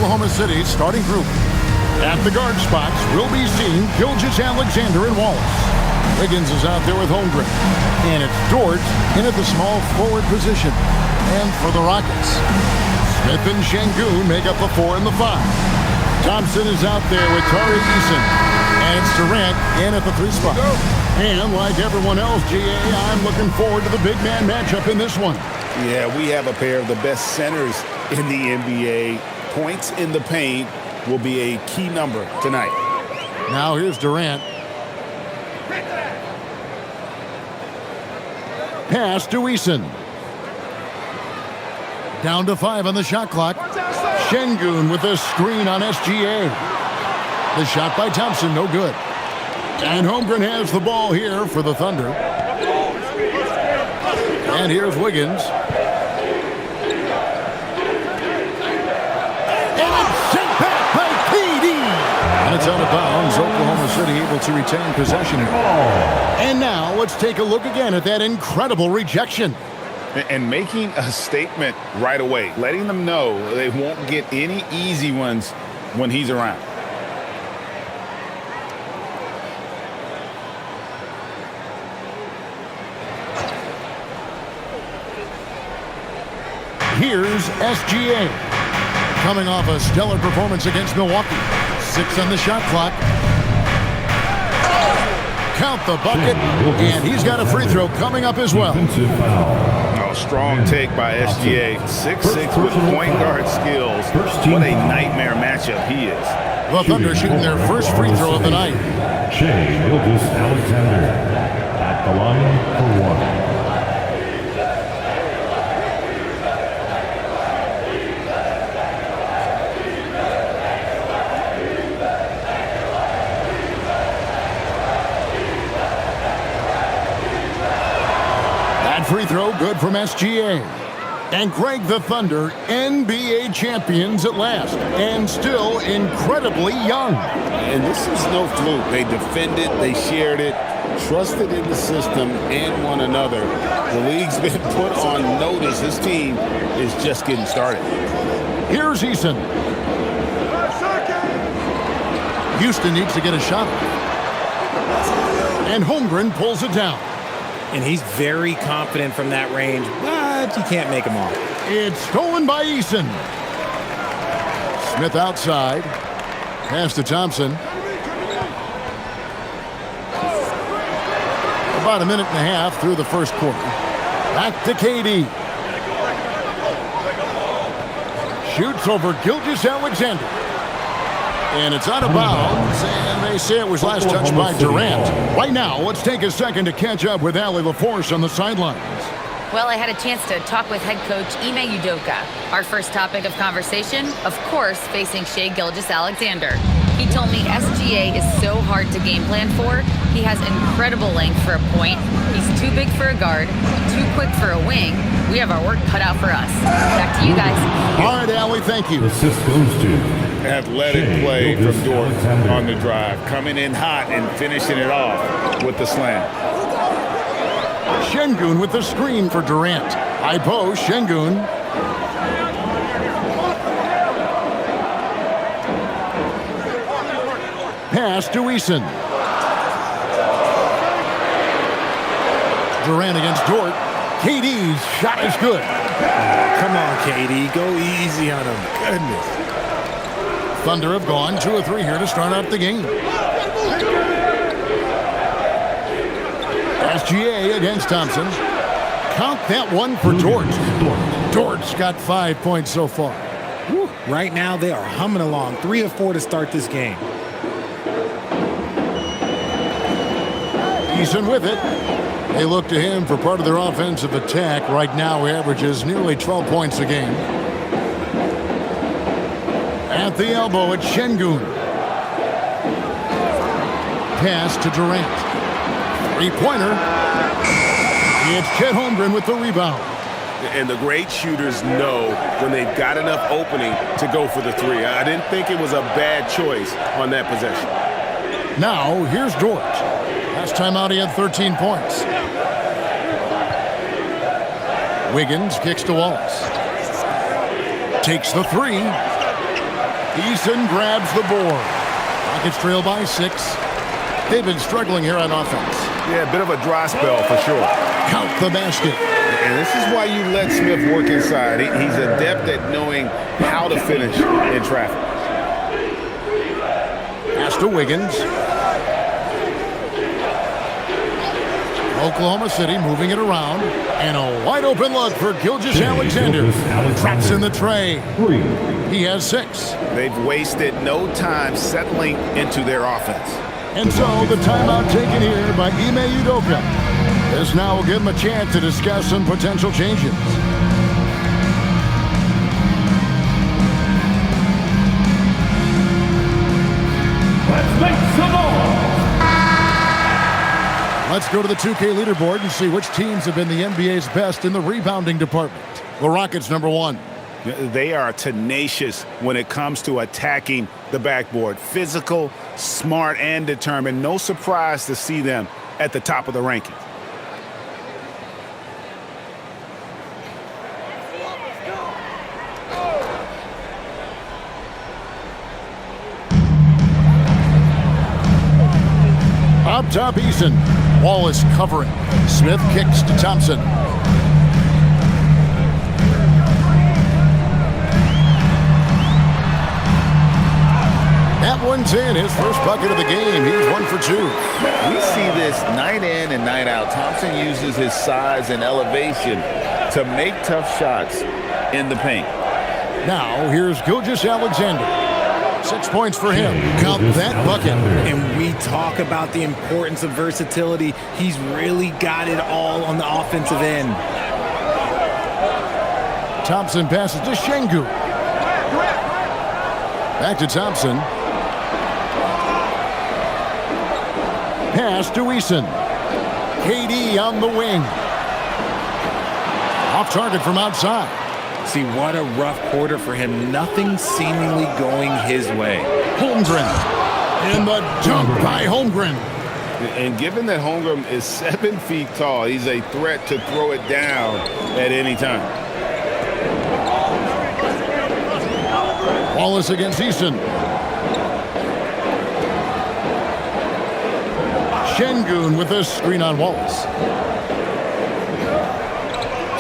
Oklahoma City's starting group. At the guard spots, we'll be seeing Gilgeous-Alexander and Wallace. Wiggins is out there with Holmgren. And it's Dort in at the small forward position. And for the Rockets, Smith and Şengün make up the 4 and the 5. Thompson is out there with Tari Eason. And it's Durant in at the 3 spot. And like everyone else, GA, I'm looking forward to the big man matchup in this one. Yeah, we have a pair of the best centers in the NBA. Points in the paint will be a key number tonight. Now here's Durant. Pass to Eason. Down to 5 on the shot clock. Şengün with a screen on SGA. The shot by Thompson, no good. And Holmgren has the ball here for the Thunder. And here's Wiggins. And it's sent back by KD. And it's out of bounds. Oklahoma City able to retain possession here. And now let's take a look again at that incredible rejection. And making a statement right away, letting them know they won't get any easy ones when he's around. Here's SGA. Coming off a stellar performance against Milwaukee. 6 on the shot clock. Count the bucket. And he's got a free throw coming up as well. Strong take by SGA. 6'6" with point guard skills. What a nightmare matchup he is. The Thunder shooting their first free throw of the night. Gilgeous-Alexander at the line for 1. Free throw good from SGA. And Greg, the Thunder, NBA champions at last, and still incredibly young. And this is no fluke. They defended, they shared it, trusted in the system and one another. The league's been put on notice. This team is just getting started. Here's Eason. Houston needs to get a shot. And Holmgren pulls it down. And he's very confident from that range, but you can't make him all. It's stolen by Eason. Smith outside. Pass to Thompson. About a minute and a half through the first quarter. Back to KD. Shoots over Gilgeous-Alexander. And it's out of bounds, and they say it was last touched by Durant. Right now, let's take a second to catch up with Allie LaForce on the sidelines. Well, I had a chance to talk with head coach Ime Udoka. Our first topic of conversation, of course, facing Shai Gilgeous-Alexander. He told me SGA is so hard to game plan for. He has incredible length for a point. He's too big for a guard, too quick for a wing. We have our work cut out for us. Back to you guys. All right, Allie, thank you. Assist goes to athletic play from Dort on the drive, coming in hot and finishing it off with the slam. Şengün with the screen for Durant. High post, Şengün. Pass to Eason. Durant against Dort. KD's shot is good. Come on, KD. Go easy on him. Goodness. Thunder have gone 2 of 3 here to start out the game. SGA against Thompson. Count that one for Dort. Dort's got 5 points so far. Woo. Right now, they are humming along. 3 of 4 to start this game. Eason with it. They look to him for part of their offensive attack. Right now, he averages nearly 12 points a game. At the elbow, it's Şengün. Pass to Durant. Three-pointer. It's Chet Holmgren with the rebound. And the great shooters know when they've got enough opening to go for the 3. I didn't think it was a bad choice on that possession. Now, here's Dort. Last time out, he had 13 points. Wiggins kicks to Wallace. Takes the 3. Eason grabs the board. Rockets trail by 6. They've been struggling here on offense. Yeah, a bit of a dry spell for sure. Count the basket. And this is why you let Smith work inside. He's adept at knowing how to finish in traffic. Pass to Wiggins. Oklahoma City moving it around. And a wide open look for Gilgeous-Alexander. Traps in the tray. He has 6. They've wasted no time settling into their offense. And so the timeout taken here by Ime Udoka. This now will give him a chance to discuss some potential changes. Let's make some more. Let's go to the 2K leaderboard and see which teams have been the NBA's best in the rebounding department. The Rockets, number 1. They are tenacious when it comes to attacking the backboard. Physical, smart, and determined. No surprise to see them at the top of the rankings. Up top, Eason. Wallace covering. Smith kicks to Thompson. That one's in. His first bucket of the game. He's 1 for 2. We see this night in and night out. Thompson uses his size and elevation to make tough shots in the paint. Now, here's Gilgeous-Alexander. 6 points for him. Count that bucket. And we talk about the importance of versatility. He's really got it all on the offensive end. Thompson passes to Şengün. Back to Thompson. Pass to Eason. KD on the wing. Off target from outside. See, what a rough quarter for him. Nothing seemingly going his way. Holmgren. And the dunk by Holmgren. And given that Holmgren is 7 feet tall, he's a threat to throw it down at any time. Wallace against Eason. Şengün with a screen on Wallace.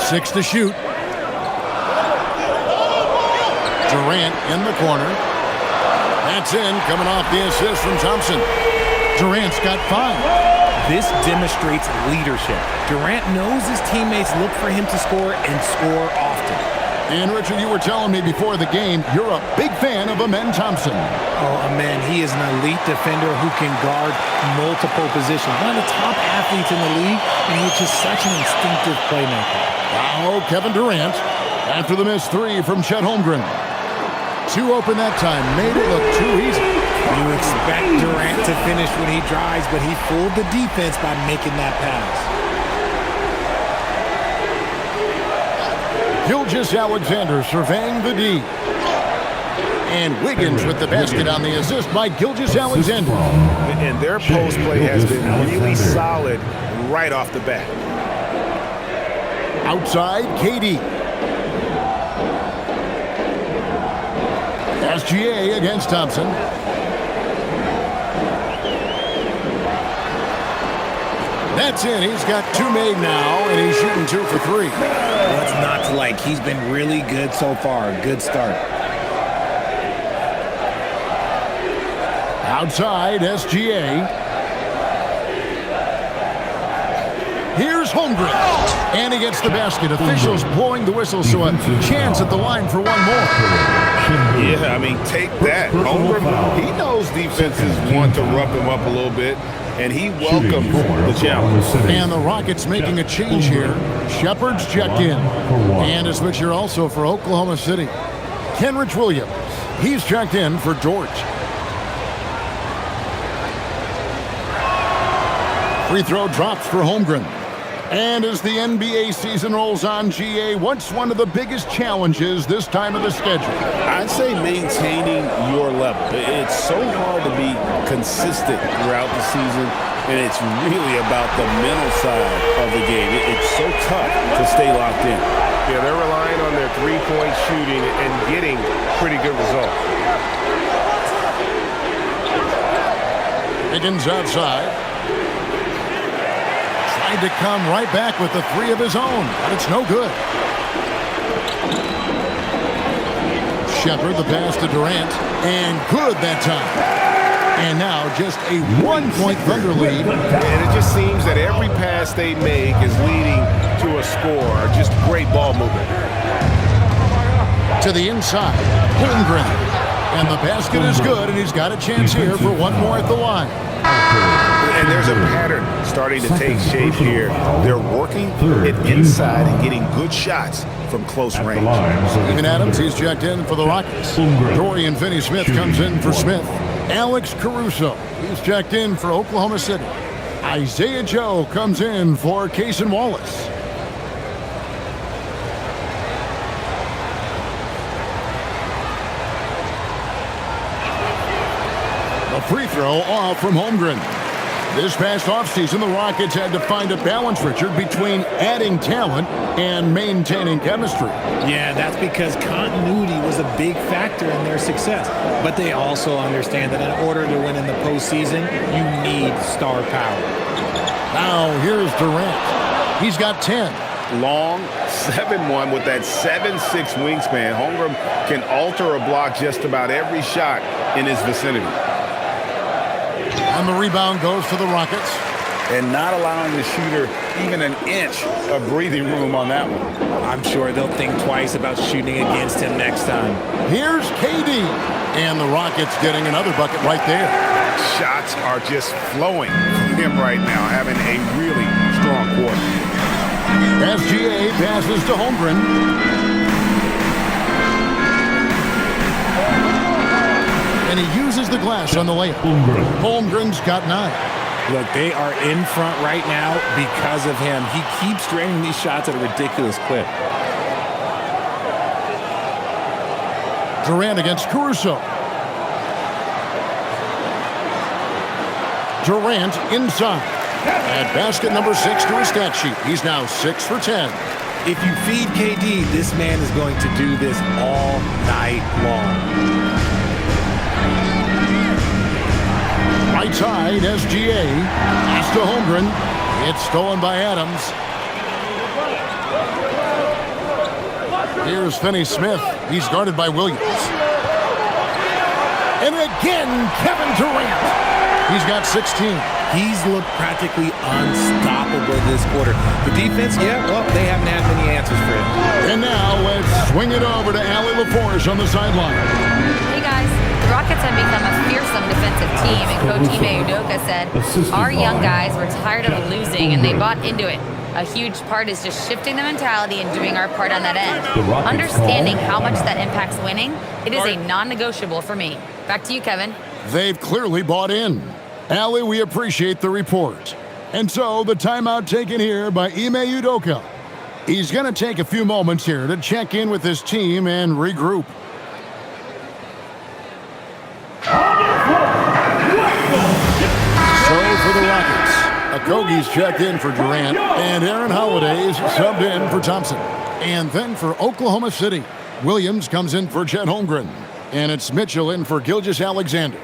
6 to shoot. Durant in the corner. That's in, coming off the assist from Thompson. Durant's got 5. This demonstrates leadership. Durant knows his teammates look for him to score and score often. And Richard, you were telling me before the game, you're a big fan of Amen Thompson. Oh, man, he is an elite defender who can guard multiple positions. One of the top athletes in the league, and he's just such an instinctive playmaker. Now Kevin Durant after the missed 3 from Chet Holmgren. 2 open that time, made it look too easy. You expect Durant to finish when he drives, but he fooled the defense by making that pass. Gilgeous-Alexander surveying the D. And Wiggins with the basket on the assist by Gilgeous-Alexander. And their post play has been really solid right off the bat. Outside, KD. SGA against Thompson. That's in. He's got 2 made now, and he's shooting 2 for 3. What's not to like? He's been really good so far. Good start. Outside, SGA. Here's Holmgren. And he gets the basket. Officials blowing the whistle, so a chance at the line for 1 more. Yeah, I mean, take that. Holmgren, he knows defenses want to rough him up a little bit, and he welcomes the challenge. And the Rockets making a change here. Shepard's checked in. And a switch here also for Oklahoma City. Kenrich Williams. He's checked in for George. Free throw drops for Holmgren. And as the NBA season rolls on, GA, what's one of the biggest challenges this time of the schedule? I'd say maintaining your level. It's so hard to be consistent throughout the season, and it's really about the mental side of the game. It's so tough to stay locked in. Yeah, they're relying on their three-point shooting and getting pretty good results. Wiggins outside. Tried to come right back with the three of his own, but it's no good. Shepard, the pass to Durant, and good that time. And now just a 1-point Thunder lead. And it just seems that every pass they make is leading to a score. Just great ball movement. To the inside, Holmgren. And the basket is good, and he's got a chance here for one more at the line. And there's a pattern starting to take shape here. They're working it inside and getting good shots from close range. Steven Adams, he's checked in for the Rockets. Dorian Finney-Smith comes in for Smith. Alex Caruso, he's checked in for Oklahoma City. Isaiah Joe comes in for Cason Wallace. A free throw off from Holmgren. This past offseason, the Rockets had to find a balance, Richard, between adding talent and maintaining chemistry. Yeah, that's because continuity was a big factor in their success. But they also understand that in order to win in the postseason, you need star power. Now, here's Durant. He's got 10. Long 7-1 with that 7'6" wingspan. Holmgren can alter a block just about every shot in his vicinity. And the rebound goes to the Rockets. And not allowing the shooter even an inch of breathing room on that one. I'm sure they'll think twice about shooting against him next time. Here's KD. And the Rockets getting another bucket right there. Shots are just flowing from him right now, having a really strong quarter. SGA passes to Holmgren. And he uses the glass on the layup. Holmgren's got 9. Look, they are in front right now because of him. He keeps draining these shots at a ridiculous clip. Durant against Caruso. Durant inside. At basket number 6 to his stat sheet. He's now 6 for 10. If you feed KD, this man is going to do this all night long. Right side, SGA. Pass to Holmgren. It's stolen by Adams. Here's Finney-Smith. He's guarded by Williams. And again, Kevin Durant. He's got 16. He's looked practically unstoppable this quarter. The defense, yeah, well, they haven't had many answers for him. And now let's swing it over to Allie LaForge on the sideline. Hey, guys. The Rockets have become a fearsome defensive team, and Coach Ime Udoka said, our young guys were tired of losing, and they bought into it. A huge part is just shifting the mentality and doing our part on that end. Understanding how much that impacts winning, it is a non-negotiable for me. Back to you, Kevin. They've clearly bought in. Allie, we appreciate the report. And so the timeout taken here by Ime Udoka. He's going to take a few moments here to check in with his team and regroup. So for the Rockets, Okogie's checked in for Durant, and Aaron Holiday's subbed in for Thompson. And then for Oklahoma City, Williams comes in for Chet Holmgren, and it's Mitchell in for Gilgeous-Alexander.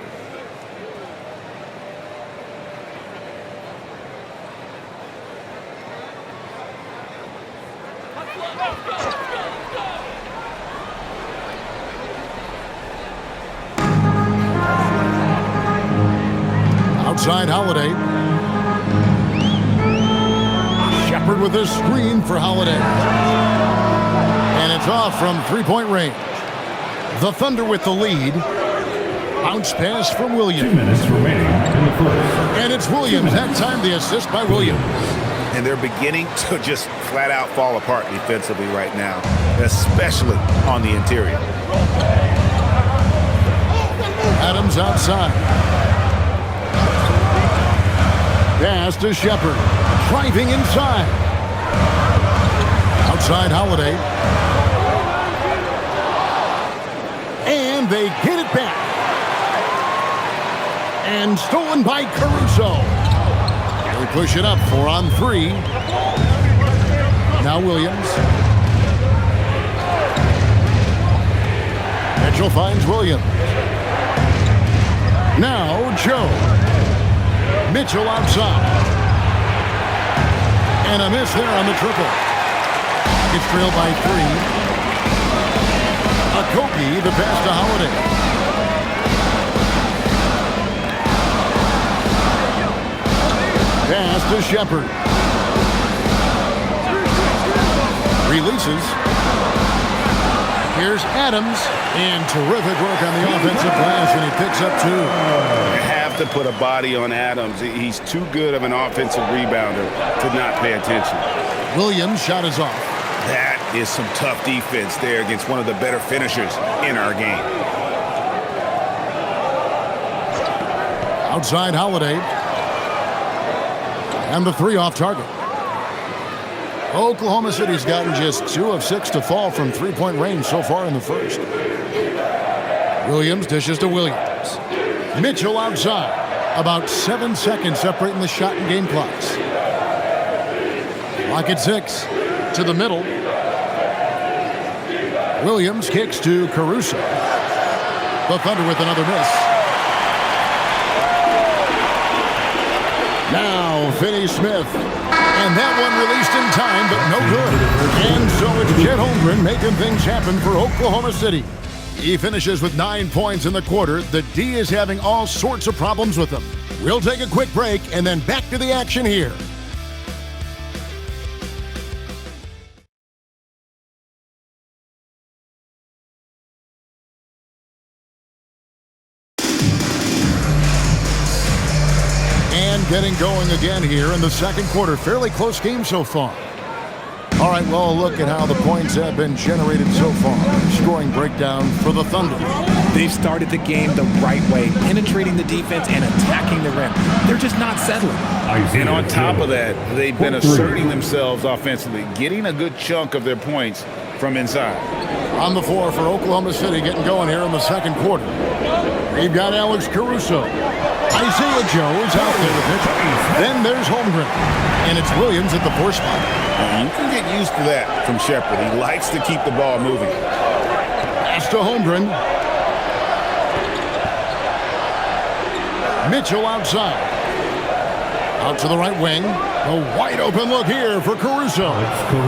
Outside Holiday. Shepard with his screen for Holiday. And it's off from three-point range. The Thunder with the lead. Bounce pass from Williams. 2 minutes remaining in the first. And it's Williams. That time the assist by Williams. And they're beginning to just flat out fall apart defensively right now, especially on the interior. Adams outside. Pass to Shepard. Driving inside. Outside Holiday. And they get it back. And stolen by Caruso. They push it up 4 on 3. Now Williams. Mitchell finds Williams. Now Joe. Mitchell outside. And a miss there on the triple. It's trailed by 3. Okogie, the pass to Holiday. Pass to Shepard. Releases. Here's Adams. And terrific work on the offensive glass, and he picks up 2. You have to put a body on Adams. He's too good of an offensive rebounder to not pay attention. Williams' shot is off. That is some tough defense there against one of the better finishers in our game. Outside Holiday. And the 3 off target. Oklahoma City's gotten just 2 of 6 to fall from three-point range so far in the first. Williams dishes to Williams. Mitchell outside. About 7 seconds separating the shot and game clocks. Clock at 6. To the middle. Williams kicks to Caruso. The Thunder with another miss. Now Finney Smith. And that one released in time, but no good. And so it's Chet Holmgren making things happen for Oklahoma City. He finishes with 9 points in the quarter. The D is having all sorts of problems with him. We'll take a quick break and then back to the action here. Getting going again here in the second quarter. Fairly close game so far. All right, well, look at how the points have been generated so far. Scoring breakdown for the Thunder. They've started the game the right way, penetrating the defense and attacking the rim. They're just not settling. And on top of that, they've been asserting themselves offensively, getting a good chunk of their points from inside. On the floor for Oklahoma City, getting going here in the second quarter. We've got Alex Caruso. Isaiah Joe is out there with it. Then there's Holmgren. And it's Williams at the 4 spot. You can get used to that from Shepard. He likes to keep the ball moving. Pass to Holmgren. Mitchell outside. Out to the right wing. A wide open look here for Caruso.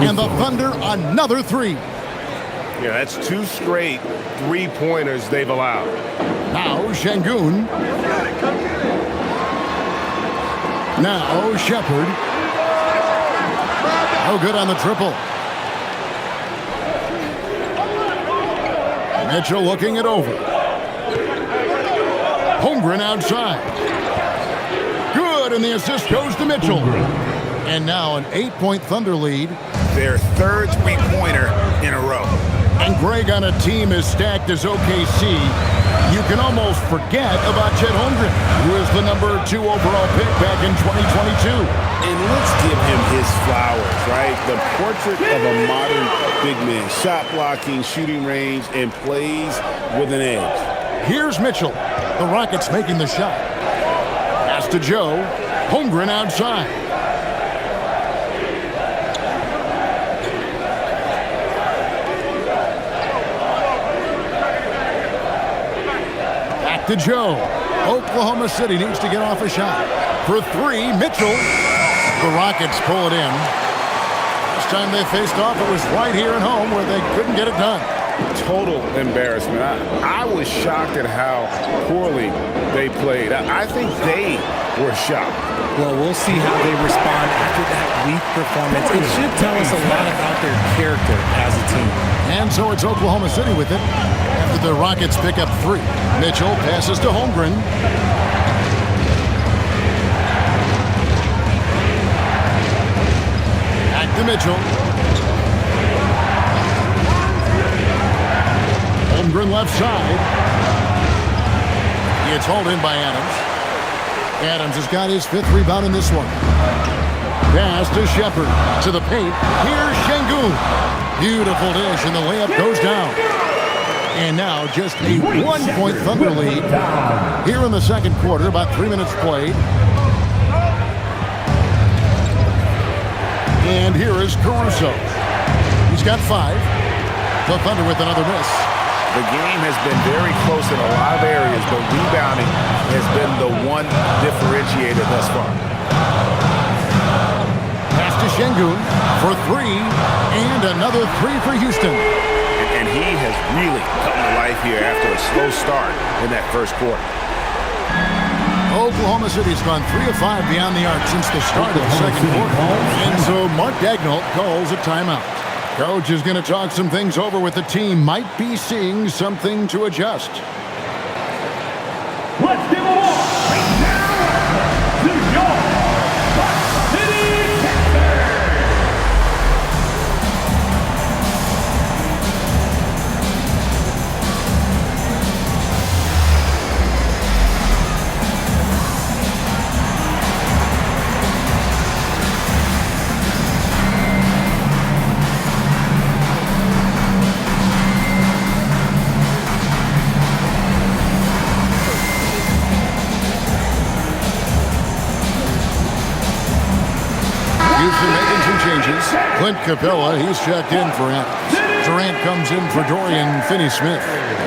And the Thunder another 3. Yeah, that's 2 straight 3-pointers they've allowed. Now Şengün. Now Shepard. No good on the triple. Mitchell looking it over. Holmgren outside. Good, and the assist goes to Mitchell. And now an 8-point Thunder lead. Their 3rd 3-pointer in a row. And Greg, on a team as stacked as OKC, you can almost forget about Chet Holmgren, who is the number 2 overall pick back in 2022. And let's give him his flowers, right? The portrait of a modern big man. Shot blocking, shooting range, and plays with an edge. Here's Mitchell. The Rockets making the shot. Pass to Joe. Holmgren outside. To Joe. Oklahoma City needs to get off a shot. For 3, Mitchell. The Rockets pull it in. Last time they faced off, it was right here at home where they couldn't get it done. Total embarrassment. I was shocked at how poorly they played. I think they were shocked. Well, we'll see how they respond after that weak performance. It should tell us a lot about their character as a team. And so it's Oklahoma City with it. After the Rockets pick up 3. Mitchell passes to Holmgren. Back to Mitchell. Holmgren left side. It's hauled in by Adams. Adams has got his 5th rebound in this one. Pass to Shepard. To the paint. Here's Şengün. Beautiful dish, and the layup goes down. And now just a 1-point Thunder lead here in the second quarter, about 3 minutes played. And here is Caruso. He's got 5. The Thunder with another miss. The game has been very close in a lot of areas, but rebounding has been the one differentiator thus far. Pass to Şengün for three, and another three for Houston. And he has really come to life here after a slow start in that first quarter. Oklahoma City's gone 3 of 5 beyond the arc since the start of the second quarter. And so Mark Daigneault calls a timeout. Coach is going to talk some things over with the team. Might be seeing something to adjust. Let's give a walk right now to your City Panthers. Houston making some changes. Clint Capella, he's checked in for Adams. Durant comes in for Dorian Finney-Smith.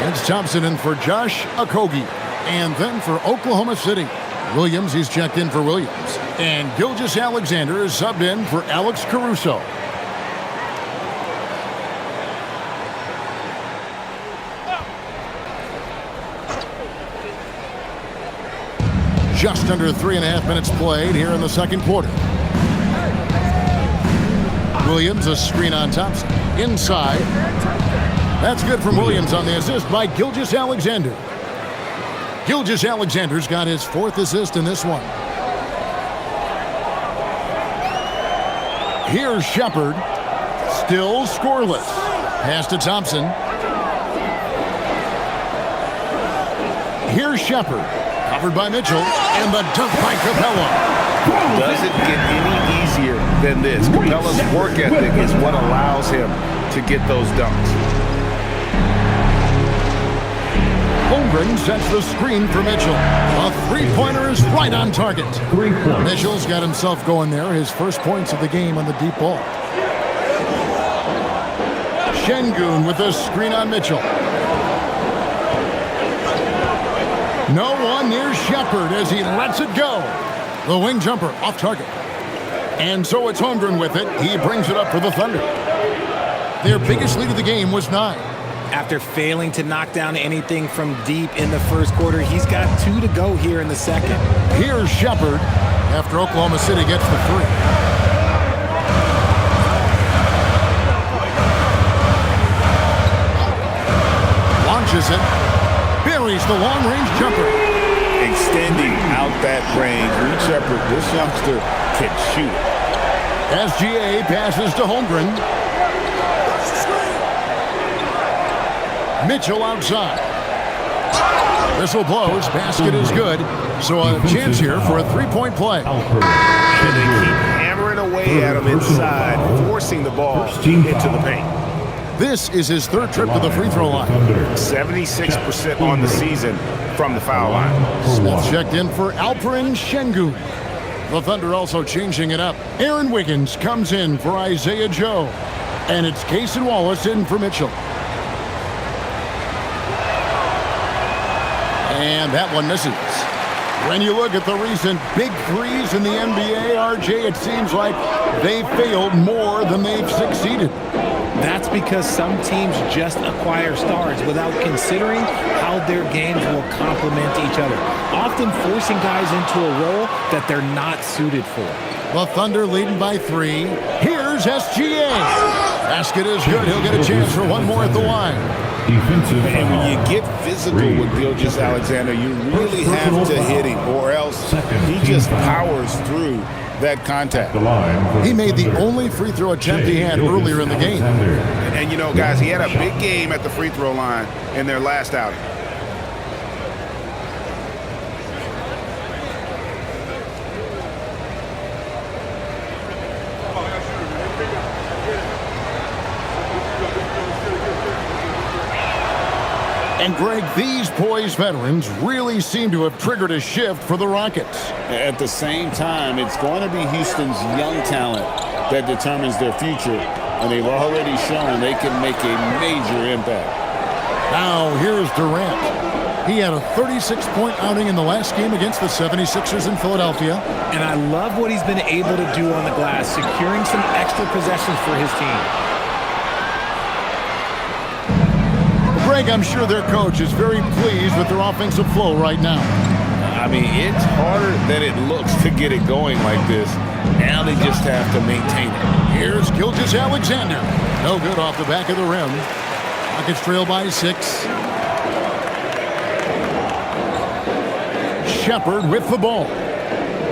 It's Thompson in for Josh Okogie. And then for Oklahoma City, Williams, he's checked in for Williams. And Gilgeous-Alexander is subbed in for Alex Caruso. Just under 3.5 minutes played here in the second quarter. Williams, a screen on Thompson. Inside. That's good from Williams on the assist by Gilgeous-Alexander. Gilgeous-Alexander's got his 4th assist in this one. Here's Shepard. Still scoreless. Pass to Thompson. Here's Shepard. Covered by Mitchell. And the dunk by Capella. Doesn't get any easier than this. Capella's work ethic is what allows him to get those dunks. Holmgren sets the screen for Mitchell. A three-pointer is right on target. Mitchell's got himself going there. His first points of the game on the deep ball. Şengün with a screen on Mitchell. No one near Shepard as he lets it go. The wing jumper off target. And so it's Holmgren with it. He brings it up for the Thunder. Their biggest lead of the game was 9. After failing to knock down anything from deep in the first quarter, he's got 2 to go here in the second. Here's Shepard after Oklahoma City gets the 3. Launches it. Buries the long-range jumper. Extending out that range. Reed Shepard, this youngster can shoot. SGA passes to Holmgren. Mitchell outside. Whistle blows. Basket is good. So a chance here for a three-point play. And they keep hammering away at him inside, forcing the ball into the paint. This is his 3rd trip to the free throw line. 76% on the season from the foul line. Smith checked in for Alperen Şengün. The Thunder also changing it up. Aaron Wiggins comes in for Isaiah Joe. And it's Cason Wallace in for Mitchell. And that one misses. When you look at the recent big threes in the NBA, RJ, it seems like they failed more than they've succeeded. That's because some teams just acquire stars without considering how their games will complement each other, often forcing guys into a role that they're not suited for. The Thunder leading by 3. Here's SGA. Basket is good. He'll get a chance for one more at the line. And when you get physical with Gilgeous-Alexander, you really have to hit him, or else he just powers through that contact. He made the only free throw attempt he had earlier in the game. And you know, guys, he had a big game at the free throw line in their last outing. And Greg, these poised veterans really seem to have triggered a shift for the Rockets. At the same time, it's going to be Houston's young talent that determines their future, and they've already shown they can make a major impact. Now here's Durant. He had a 36-point outing in the last game against the 76ers in Philadelphia. And I love what he's been able to do on the glass, securing some extra possessions for his team. Greg, I'm sure their coach is very pleased with their offensive flow right now. I mean, it's harder than it looks to get it going like this. Now they just have to maintain it. Here's Gilgeous-Alexander. No good off the back of the rim. Rockets trail by 6. Shepard with the ball.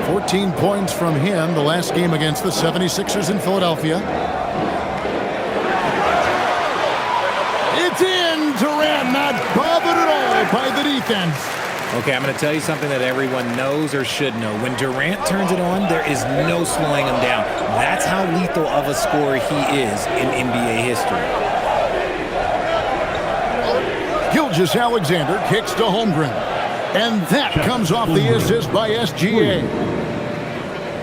14 points from him the last game against the 76ers in Philadelphia. It's in. Durant not bothered at all by the defense. Okay, I'm going to tell you something that everyone knows or should know. When Durant turns it on, there is no slowing him down. That's how lethal of a scorer he is in NBA history. Gilgeous-Alexander kicks to Holmgren. And that comes off the assist by SGA.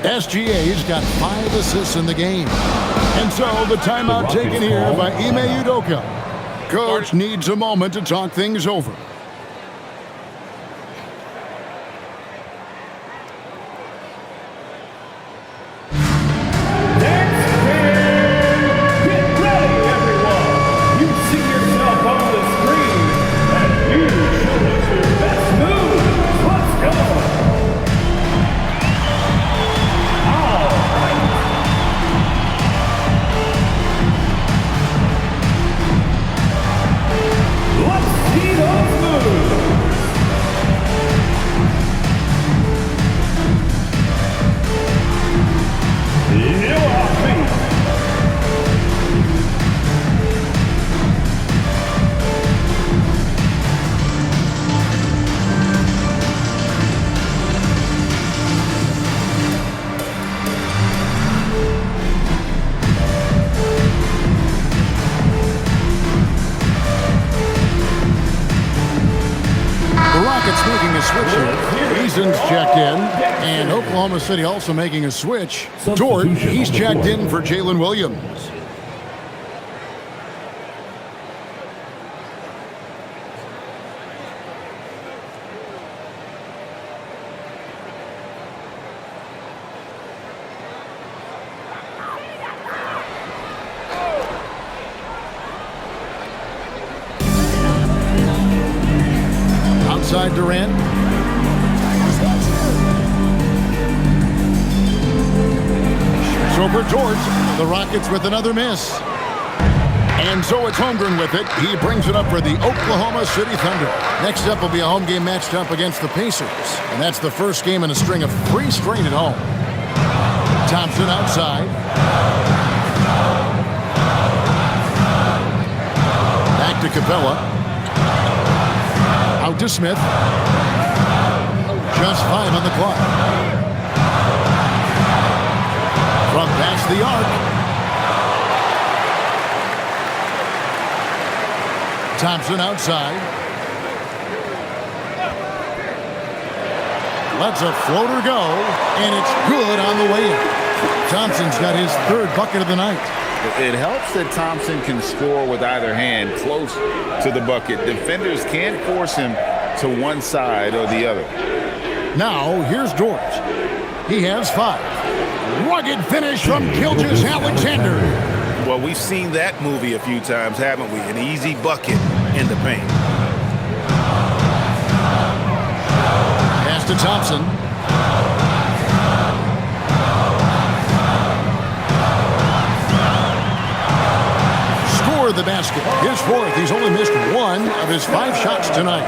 SGA's got 5 assists in the game. And so the timeout taken here by Ime Udoka. Coach needs a moment to talk things over. Checked in, and Oklahoma City also making a switch. Dort, he's checked in for Jalen Williams. Outside Durant. Over Dort, the Rockets with another miss. And so it's Holmgren with it. He brings it up for the Oklahoma City Thunder. Next up will be a home game matched up against the Pacers. And that's the first game in a string of 3 straight at home. Thompson outside. Back to Capella. Out to Smith. Just 5 on the clock. From past the arc. Thompson outside. Lets a floater go, and it's good on the way in. Thompson's got his 3rd bucket of the night. It helps that Thompson can score with either hand close to the bucket. Defenders can't force him to one side or the other. Now, here's Dort. He has 5. Rugged finish from Gilgeous-Alexander. Well, we've seen that movie a few times, haven't we? An easy bucket in the paint. Pass to Thompson. Score the basket. His 4th. He's only missed 1 of his 5 shots tonight.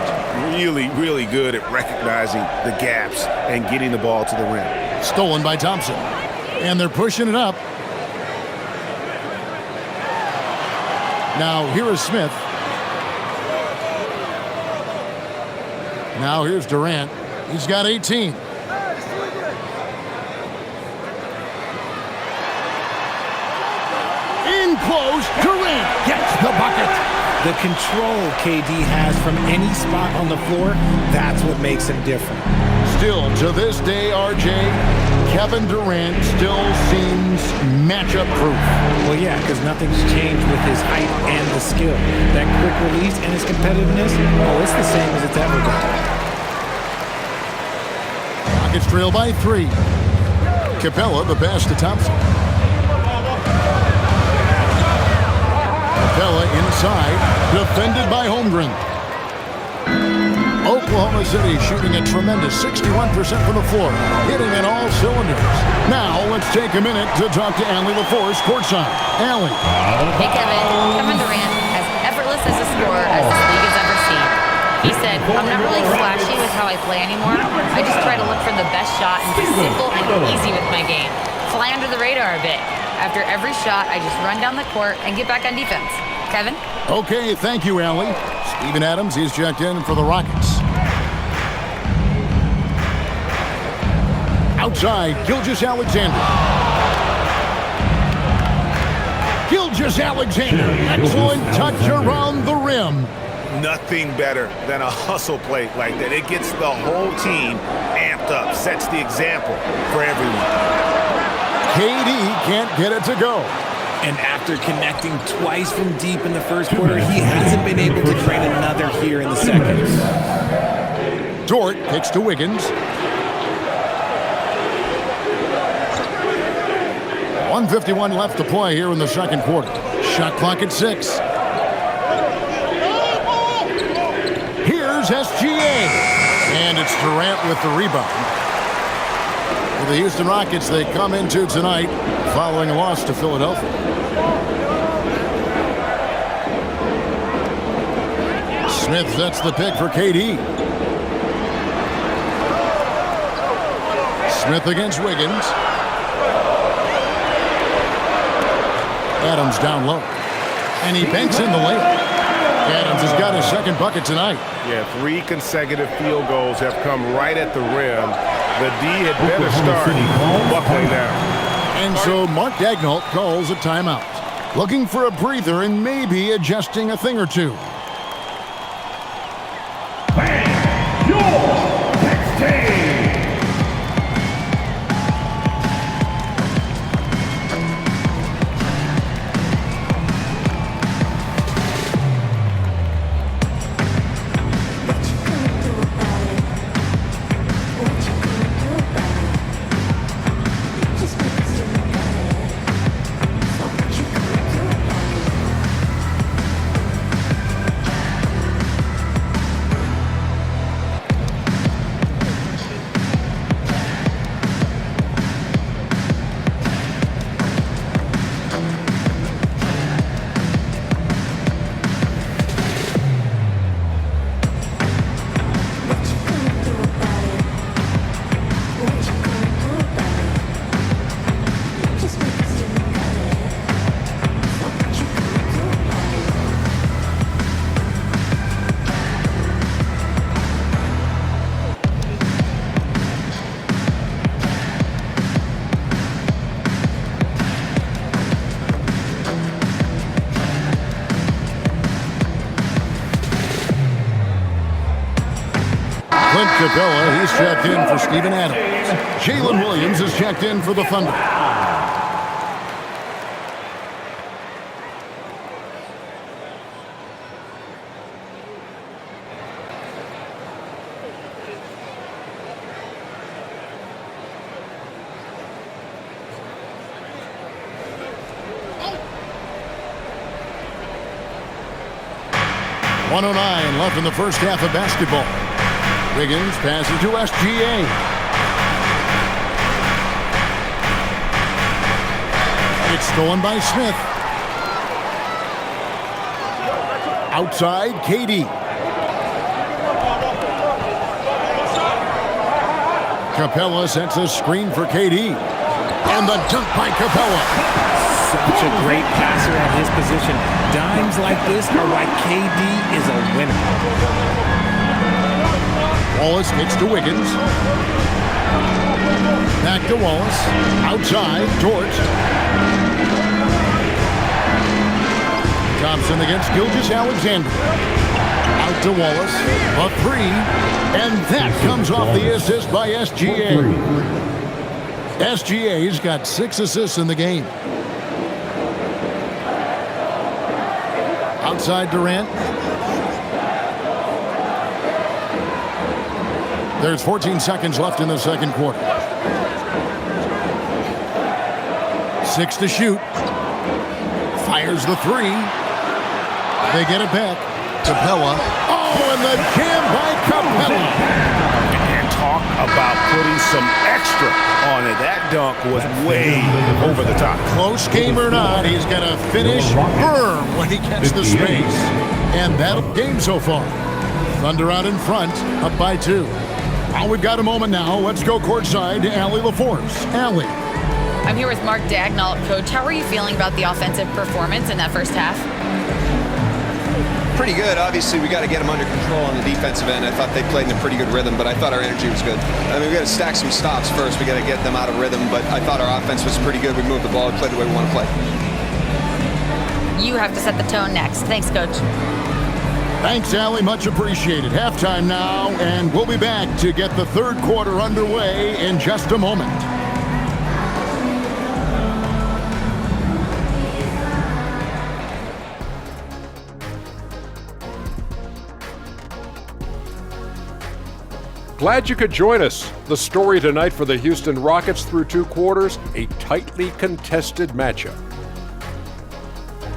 Really, really good at recognizing the gaps and getting the ball to the rim. Stolen by Thompson. And they're pushing it up. Now here is Smith. Now here's Durant. He's got 18. In close, Durant gets the bucket. The control KD has from any spot on the floor, that's what makes him different. Still, to this day, RJ, Kevin Durant still seems matchup proof. Well, yeah, because nothing's changed with his height and the skill. That quick release and his competitiveness, oh, it's the same as it's ever been. Rockets trail by 3. Capella, the pass to Thompson. Capella inside, defended by Holmgren. Oklahoma City shooting a tremendous 61% from the floor, hitting in all cylinders. Now let's take a minute to talk to Allie LaForce courtside. Allie. Hey, Kevin. Kevin Durant, as effortless as a scorer as this league has ever seen. He said, I'm not really flashy with how I play anymore. I just try to look for the best shot and be simple and easy with my game. Fly under the radar a bit. After every shot, I just run down the court and get back on defense. Kevin? Okay, thank you, Allie. Steven Adams, he's checked in for the Rockets. Outside, Gilgeous-Alexander. Gilgeous-Alexander, excellent touch around the rim. Nothing better than a hustle play like that. It gets the whole team amped up, sets the example for everyone. KD can't get it to go. And after connecting twice from deep in the first quarter, he hasn't been able to train another here in the second. Dort kicks to Wiggins. 1:51 left to play here in the second quarter. Shot clock at 6. Here's SGA. And it's Durant with the rebound. For the Houston Rockets, they come into tonight following a loss to Philadelphia. Smith sets the pick for KD. Smith against Wiggins. Adams down low. And he banks in the layup. Adams has got his second bucket tonight. Yeah, 3 consecutive field goals have come right at the rim. The D had better start buckling down. And so Mark Daigneault calls a timeout. Looking for a breather and maybe adjusting a thing or two. Capella, he's checked in for Steven Adams. Jalen Williams is checked in for the Thunder. .109 left in the first half of basketball. Wiggins passes to SGA. It's stolen by Smith. Outside, KD. Capella sets a screen for KD. And the dunk by Capella. Such a great passer at his position. Dimes like this are why KD is a winner. Wallace kicks to Wiggins. Back to Wallace. Outside, Dort. Thompson against Gilgeous-Alexander. Out to Wallace. A three. And that comes off the assist by SGA. SGA's got 6 assists in the game. Outside Durant. There's 14 seconds left in the second quarter. 6 to shoot. Fires the three. They get it back. Capella. Oh, and the jam by Capella. And talk about putting some extra on it. That dunk was way over the top. Close game or not, he's got to finish firm when he gets the space. And that'll game so far. Thunder out in front, up by 2. We've got a moment now. Let's go courtside to Allie LaForce. Allie. I'm here with Mark Dagnall. Coach, how are you feeling about the offensive performance in that first half? Pretty good. Obviously, we got to get them under control on the defensive end. I thought they played in a pretty good rhythm, but I thought our energy was good. I mean, we got to stack some stops first. We got to get them out of rhythm, but I thought our offense was pretty good. We moved the ball and played the way we want to play. You have to set the tone next. Thanks, Coach. Thanks, Allie. Much appreciated. Halftime now, and we'll be back to get the third quarter underway in just a moment. Glad you could join us. The story tonight for the Houston Rockets through 2 quarters, a tightly contested matchup.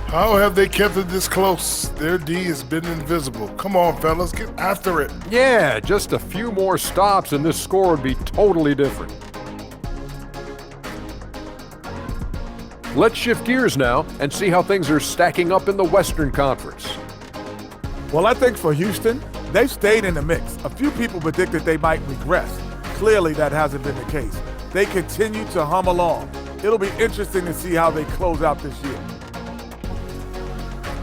How have they kept it this close? Their D has been invisible. Come on, fellas, get after it. Yeah, just a few more stops and this score would be totally different. Let's shift gears now and see how things are stacking up in the Western Conference. Well, I think for Houston, they've stayed in the mix. A few people predicted they might regress. Clearly, that hasn't been the case. They continue to hum along. It'll be interesting to see how they close out this year.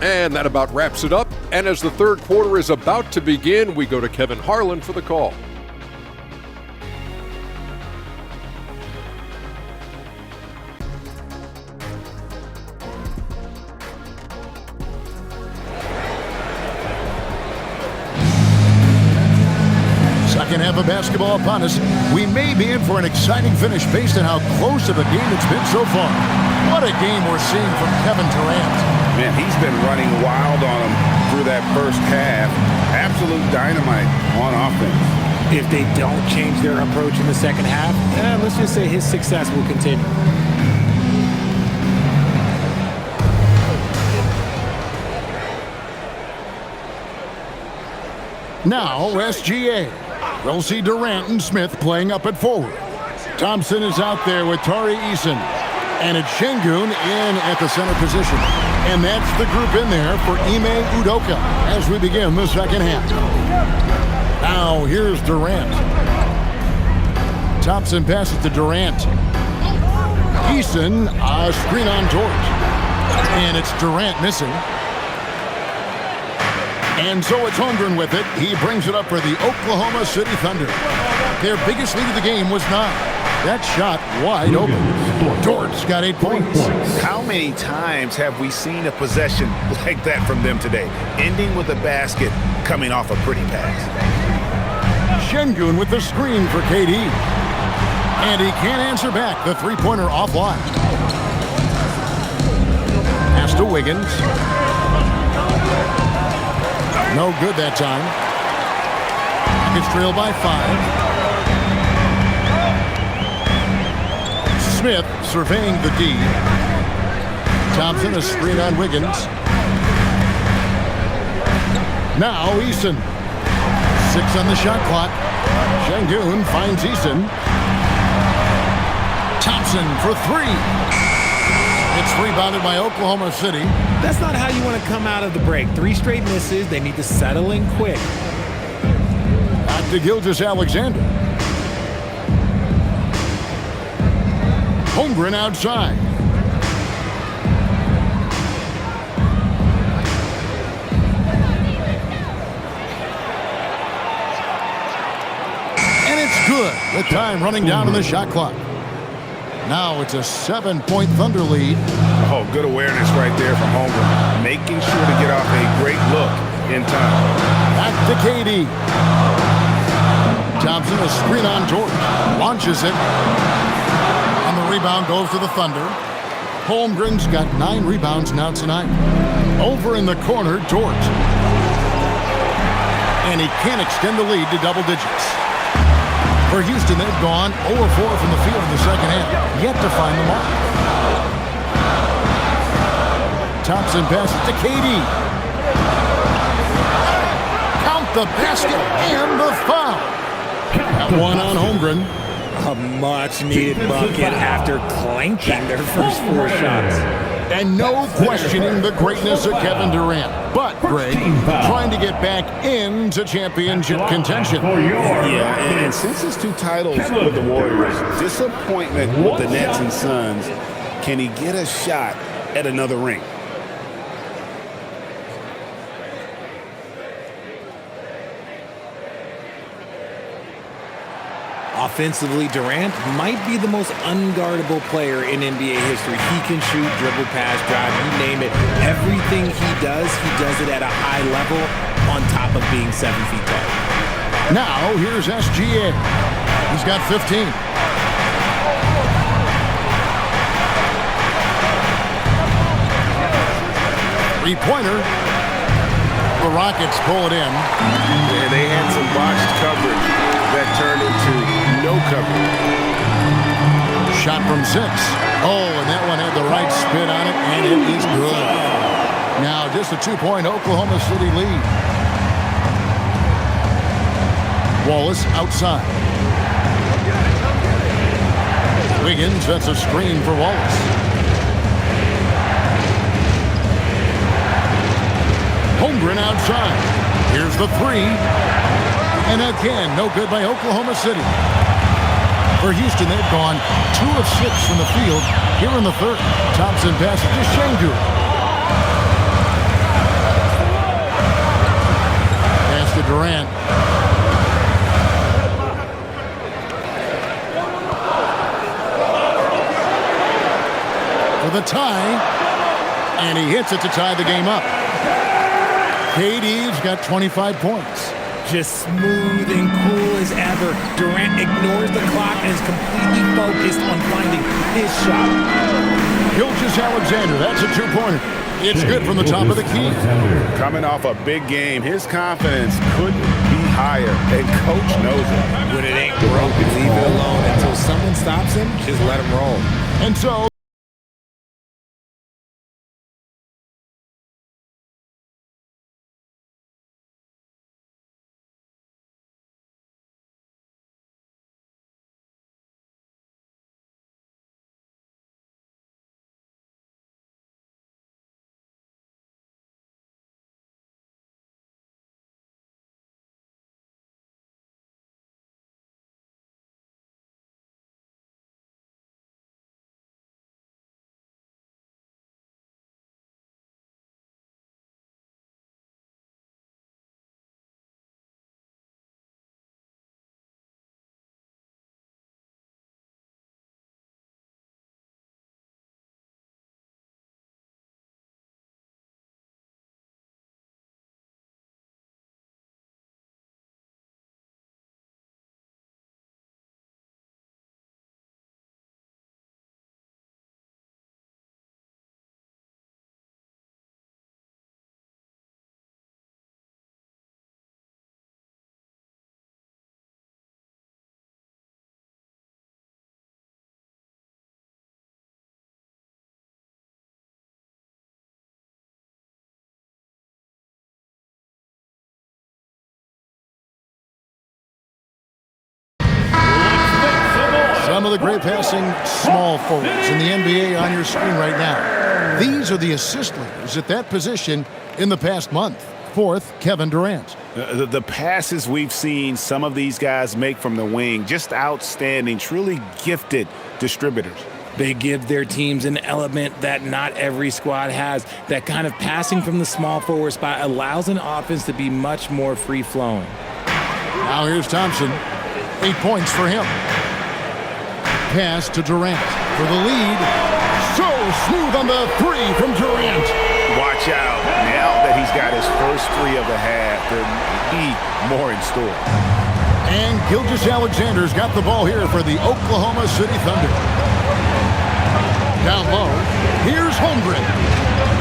And that about wraps it up. And as the third quarter is about to begin, we go to Kevin Harlan for the call. Second half of basketball upon us. We may be in for an exciting finish based on how close of a game it's been so far. What a game we're seeing from Kevin Durant. Man, he's been running wild on him through that first half. Absolute dynamite on offense. If they don't change their approach in the second half, let's just say his success will continue. Now, SGA. We'll see Durant and Smith playing up at forward. Thompson is out there with Tari Eason. And it's Şengün in at the center position. And that's the group in there for Ime Udoka as we begin the second half. Now, here's Durant. Thompson passes to Durant. Eason, a screen on George. And it's Durant missing. And so it's Holmgren with it. He brings it up for the Oklahoma City Thunder. Their biggest lead of the game was 9. That shot wide open. Dort's got 8 points. How many times have we seen a possession like that from them today? Ending with a basket, coming off a pretty pass. Şengün with the screen for KD. And he can't answer back. The three-pointer offline. Pass to Wiggins. No good that time. It's trailed by 5. Smith surveying the D. Thompson a screen on Wiggins. Now Eason. 6 on the shot clock. Şengün finds Eason. Thompson for 3. It's rebounded by Oklahoma City. That's not how you want to come out of the break. 3 straight misses. They need to settle in quick. Back to Gilgeous-Alexander. Holmgren outside. And it's good. The time running down to the shot clock. Now it's a 7-point Thunder lead. Oh, good awareness right there from Holmgren. Making sure to get off a great look in time. Back to KD. Thompson, a screen on George. Launches it. And the rebound goes to the Thunder. Holmgren's got 9 rebounds now tonight. Over in the corner, George. And he can't extend the lead to double digits. For Houston, they've gone 0-4 from the field in the second half. Yet to find the mark. Thompson passes to KD. Count the basket and the foul. That one on Holmgren. A much-needed bucket after clanking their first 4 shots. And no questioning the greatness of Kevin Durant. But, Greg, trying to get back into championship contention. Yeah, and since his 2 titles with the Warriors, disappointment with the Nets and Suns, can he get a shot at another ring? Offensively, Durant might be the most unguardable player in NBA history. He can shoot, dribble, pass, drive, you name it. Everything he does it at a high level on top of being 7 feet tall. Now, here's SGA. He's got 15. Three-pointer. The Rockets pull it in. Yeah, they had some botched coverage that turned into no coverage. Shot from 6. Oh, and that one had the right spin on it, and it is good. Now just a 2-point Oklahoma City lead. Wallace outside. Wiggins sets a screen for Wallace. Holmgren outside. Here's the 3. And again, no good by Oklahoma City. For Houston, they've gone 2 of 6 from the field here in the third. Thompson passes to Şengün. Pass to Durant. For the tie. And he hits it to tie the game up. KD's got 25 points. Just smooth and cool as ever. Durant ignores the clock and is completely focused on finding his shot. Gilgeous-Alexander, that's a 2-pointer. It's good from the top of the key. Coming off a big game, his confidence couldn't be higher, and coach knows it. When it ain't broken, leave it alone until someone stops him. Just let him roll. And so some of the great passing small forwards in the NBA on your screen right now. These are the assist leaders at that position in the past month. Fourth, Kevin Durant. The passes we've seen some of these guys make from the wing, just outstanding, truly gifted distributors. They give their teams an element that not every squad has. That kind of passing from the small forward spot allows an offense to be much more free-flowing. Now here's Thompson. 8 points for him. Pass to Durant. for the lead. So smooth on the three from Durant. Watch out. Now that he's got his first three of the half, there may be more in store. And Gilgeous-Alexander's got the ball here for the Oklahoma City Thunder. Down low, here's Holmgren.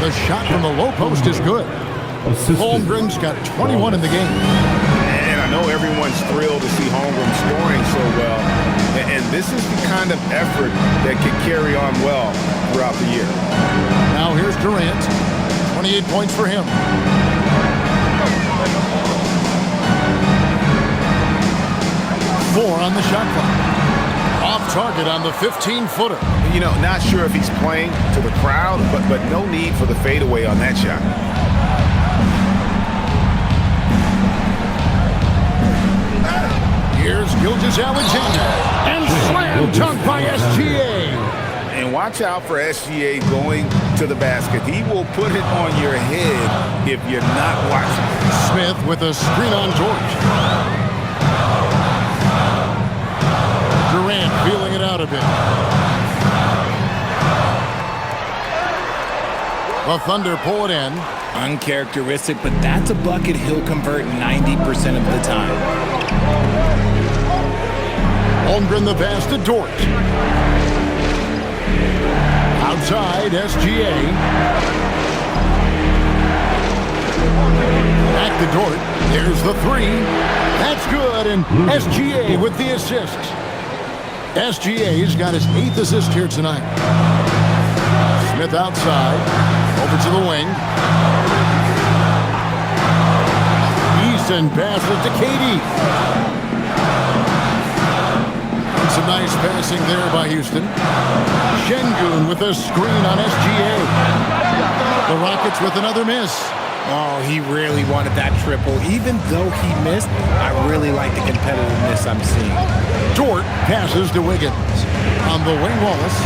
The shot from the low post is good. Holmgren's got 21 in the game. And I know everyone's thrilled to see Holmgren scoring so well. And this is the kind of effort that can carry on well throughout the year. Now here's Durant. 28 points for him. Four on the shot clock. Off target on the 15-footer. You know, not sure if he's playing to the crowd, but no need for the fadeaway on that shot. Here's Gilgeous-Alexander. And slam dunk by SGA. And watch out for SGA going to the basket. He will put it on your head if you're not watching. Smith with a screen on George. Durant feeling it out a bit. The Thunder pull it in. Uncharacteristic, but that's a bucket he'll convert 90% of the time. Holmgren the pass to Dort. Outside, SGA. Back to Dort. There's the three. That's good, and SGA with the assist. SGA's got his 8th assist here tonight. Smith outside. Over to the wing. Easton passes to KD. And some nice passing there by Houston. Şengün with a screen on SGA. The Rockets with another miss. Oh, he really wanted that triple. Even though he missed, I really like the competitiveness I'm seeing. Dort passes to Wiggins. On the wing, Wallace.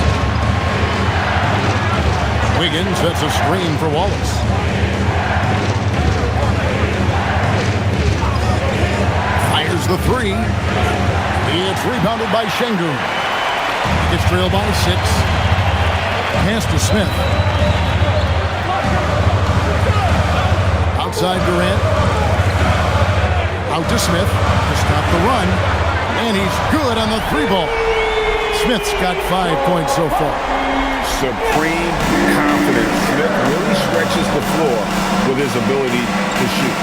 Wiggins sets a screen for Wallace. Fires the three. It's rebounded by Şengün. It's trailed by 6. Pass to Smith. Outside Durant. Out to Smith to stop the run. And he's good on the 3-ball. Smith's got 5 points so far. Supreme confidence. Smith really stretches the floor with his ability to shoot.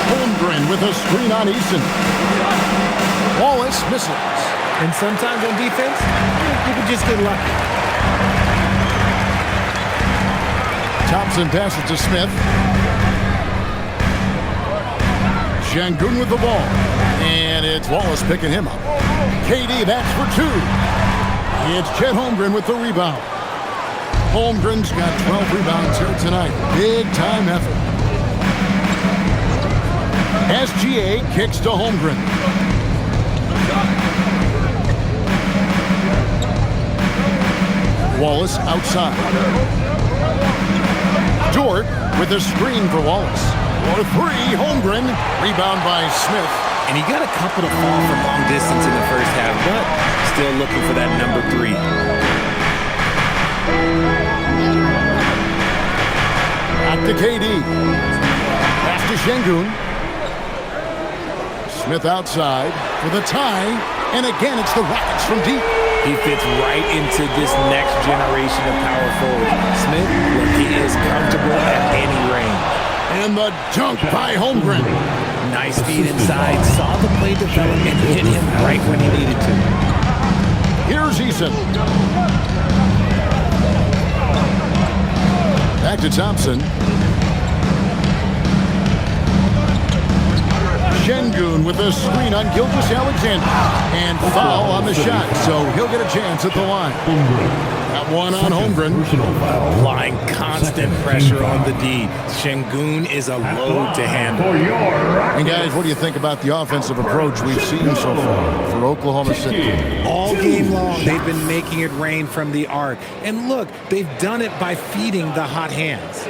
Holmgren with a screen on Easton. Wallace misses. And sometimes on defense, you can just get lucky. Thompson passes to Smith. Şengün with the ball. And it's Wallace picking him up. KD, that's for 2. It's Chet Holmgren with the rebound. Holmgren's got 12 rebounds here tonight. Big time effort. SGA kicks to Holmgren. Wallace outside. Dort with a screen for Wallace. For 3, Holmgren. Rebound by Smith. And he got a couple to fall from long distance in the first half, but still looking for that number 3. Back to KD. Pass to Şengün. Smith outside for the tie. And again, it's the Rockets from deep. He fits right into this next generation of power forward. Smith, when he is comfortable at any range. And the dunk by Holmgren. Nice feed inside. Saw the play develop and hit him right when he needed to. Here's Eason. Back to Thompson. Şengün with a screen on Gilgeous-Alexander. And foul on the shot, so he'll get a chance at the line. Got one on Holmgren. Applying constant pressure on the D. Şengün is a load to handle. And guys, what do you think about the offensive approach we've seen so far for Oklahoma City? All game long, they've been making it rain from the arc. And look, they've done it by feeding the hot hands.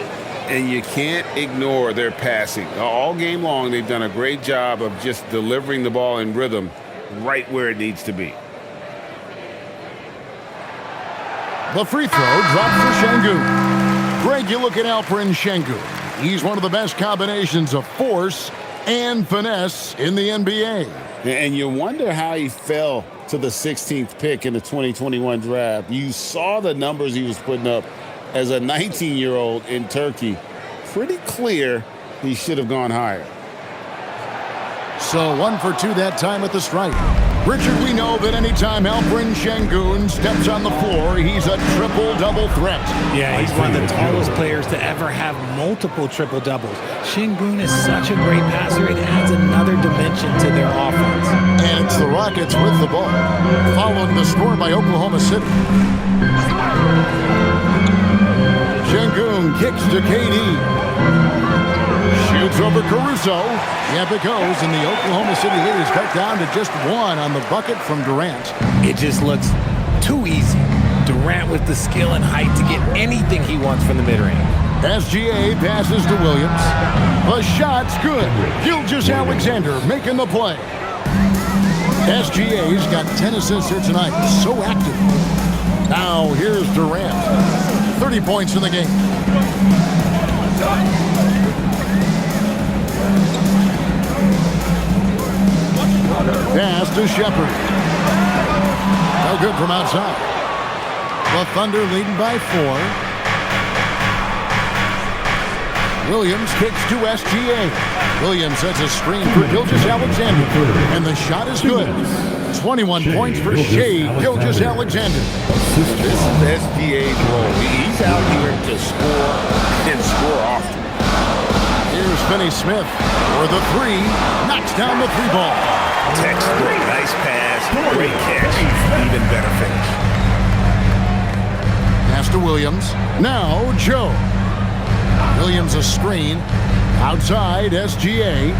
And you can't ignore their passing. All game long, they've done a great job of just delivering the ball in rhythm right where it needs to be. The free throw dropped for Şengün. Greg, you look at Alperen Şengün. He's one of the best combinations of force and finesse in the NBA. And you wonder how he fell to the 16th pick in the 2021 draft. You saw the numbers he was putting up as a 19-year-old in Turkey. Pretty clear he should have gone higher. So 1 for 2 that time at the stripe. Richard, we know that anytime Alperen Şengün steps on the floor, he's a triple-double threat. Yeah, he's one of the tallest players to ever have multiple triple-doubles. Şengün is such a great passer, it adds another dimension to their offense. And it's the Rockets with the ball, following the score by Oklahoma City. Şengün kicks to KD. Shoots over Caruso. Yep, it goes, and the Oklahoma City lead is cut down to just 1 on the bucket from Durant. It just looks too easy. Durant with the skill and height to get anything he wants from the mid-range. SGA passes to Williams. The shot's good. Gilgeous-Alexander making the play. SGA's got 10 assists here tonight. So active. Now here's Durant. 30 points in the game. Pass to Shepard. No good from outside. The Thunder leading by 4. Williams kicks to SGA. Williams sets a screen for Gilgeous-Alexander. And the shot is good. 21 points for Shai Gilgeous-Alexander. This is SGA's role. He's out here to score and score often. Here's Finney Smith for the 3. Knocks down the 3 ball. Textbook, nice pass, great catch, even better finish. Pass to Williams. Now Joe. Williams a screen. Outside SGA.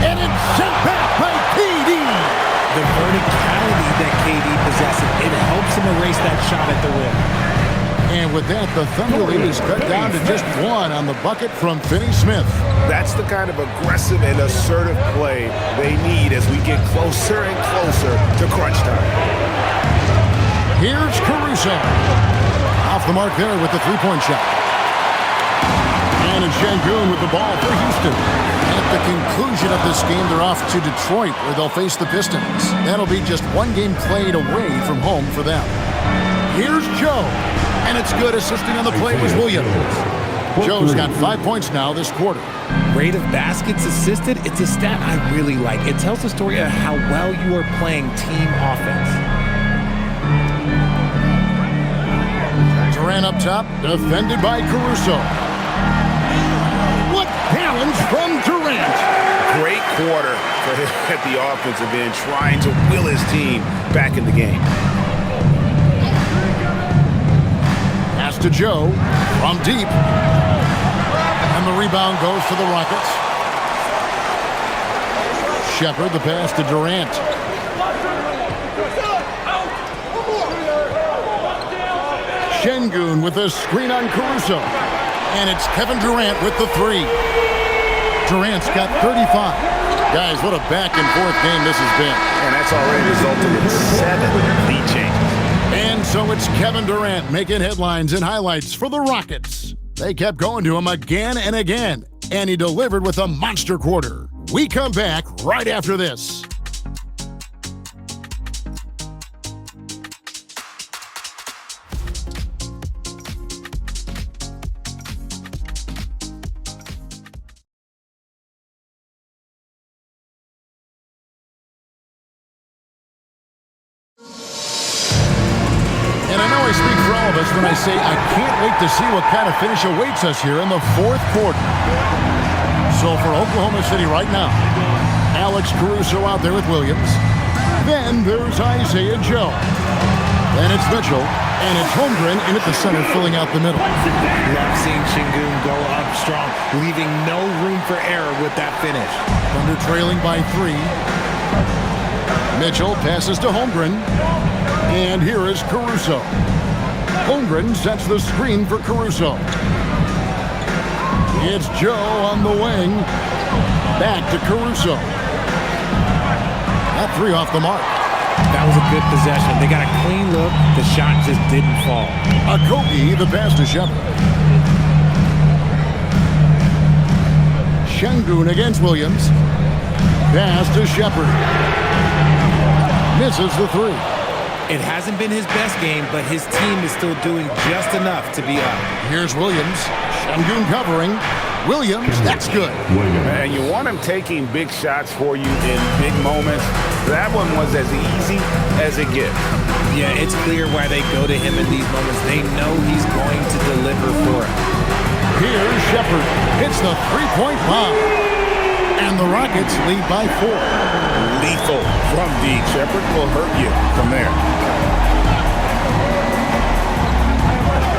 And it's sent back by KD. The verticality that KD possesses, it helps him erase that shot at the rim. And with that, the Thunder lead is cut down to just 1 on the bucket from Finney Smith. That's the kind of aggressive and assertive play they need as we get closer and closer to crunch time. Here's Caruso. Off the mark there with the 3-point shot. And it's Şengün with the ball for Houston. At the conclusion of this game, they're off to Detroit, where they'll face the Pistons. That'll be just 1 game played away from home for them. Here's Joe. And it's good. Assisting on the play was Williams. Joe's got 5 points now this quarter. Rate of baskets assisted, it's a stat I really like. It tells the story of how well you are playing team offense. Durant up top, defended by Caruso. What balance from Durant! Great quarter for him at the offensive end, trying to will his team back in the game. Pass to Joe from deep. And the rebound goes to the Rockets. Shepard, the pass to Durant. Şengün with a screen on Caruso. And it's Kevin Durant with the 3. Durant's got 35. Guys, what a back-and-forth game this has been. And that's already resulted in 7 lead changes. And so it's Kevin Durant making headlines and highlights for the Rockets. They kept going to him again and again, and he delivered with a monster quarter. We come back right after this. When I say I can't wait to see what kind of finish awaits us here in the 4th quarter. So for Oklahoma City right now, Alex Caruso out there with Williams. Then there's Isaiah Joe. Then it's Mitchell, and it's Holmgren in at the center filling out the middle. Love seeing Şengün go up strong, leaving no room for error with that finish. Thunder trailing by 3. Mitchell passes to Holmgren, and here is Caruso. Holmgren sets the screen for Caruso. It's Joe on the wing. Back to Caruso. That three off the mark. That was a good possession. They got a clean look. The shot just didn't fall. Okogie, the pass to Shepard. Şengün against Williams. Pass to Shepard. Misses the three. It hasn't been his best game, but his team is still doing just enough to be up. Here's Williams. Şengün covering. Williams, that's good. And you want him taking big shots for you in big moments. That one was as easy as it gets. Yeah, it's clear why they go to him in these moments. They know he's going to deliver for it. Here's Shepard. Hits the three-point bomb. And the Rockets lead by 4. Lethal from deep. Shepard will hurt you from there.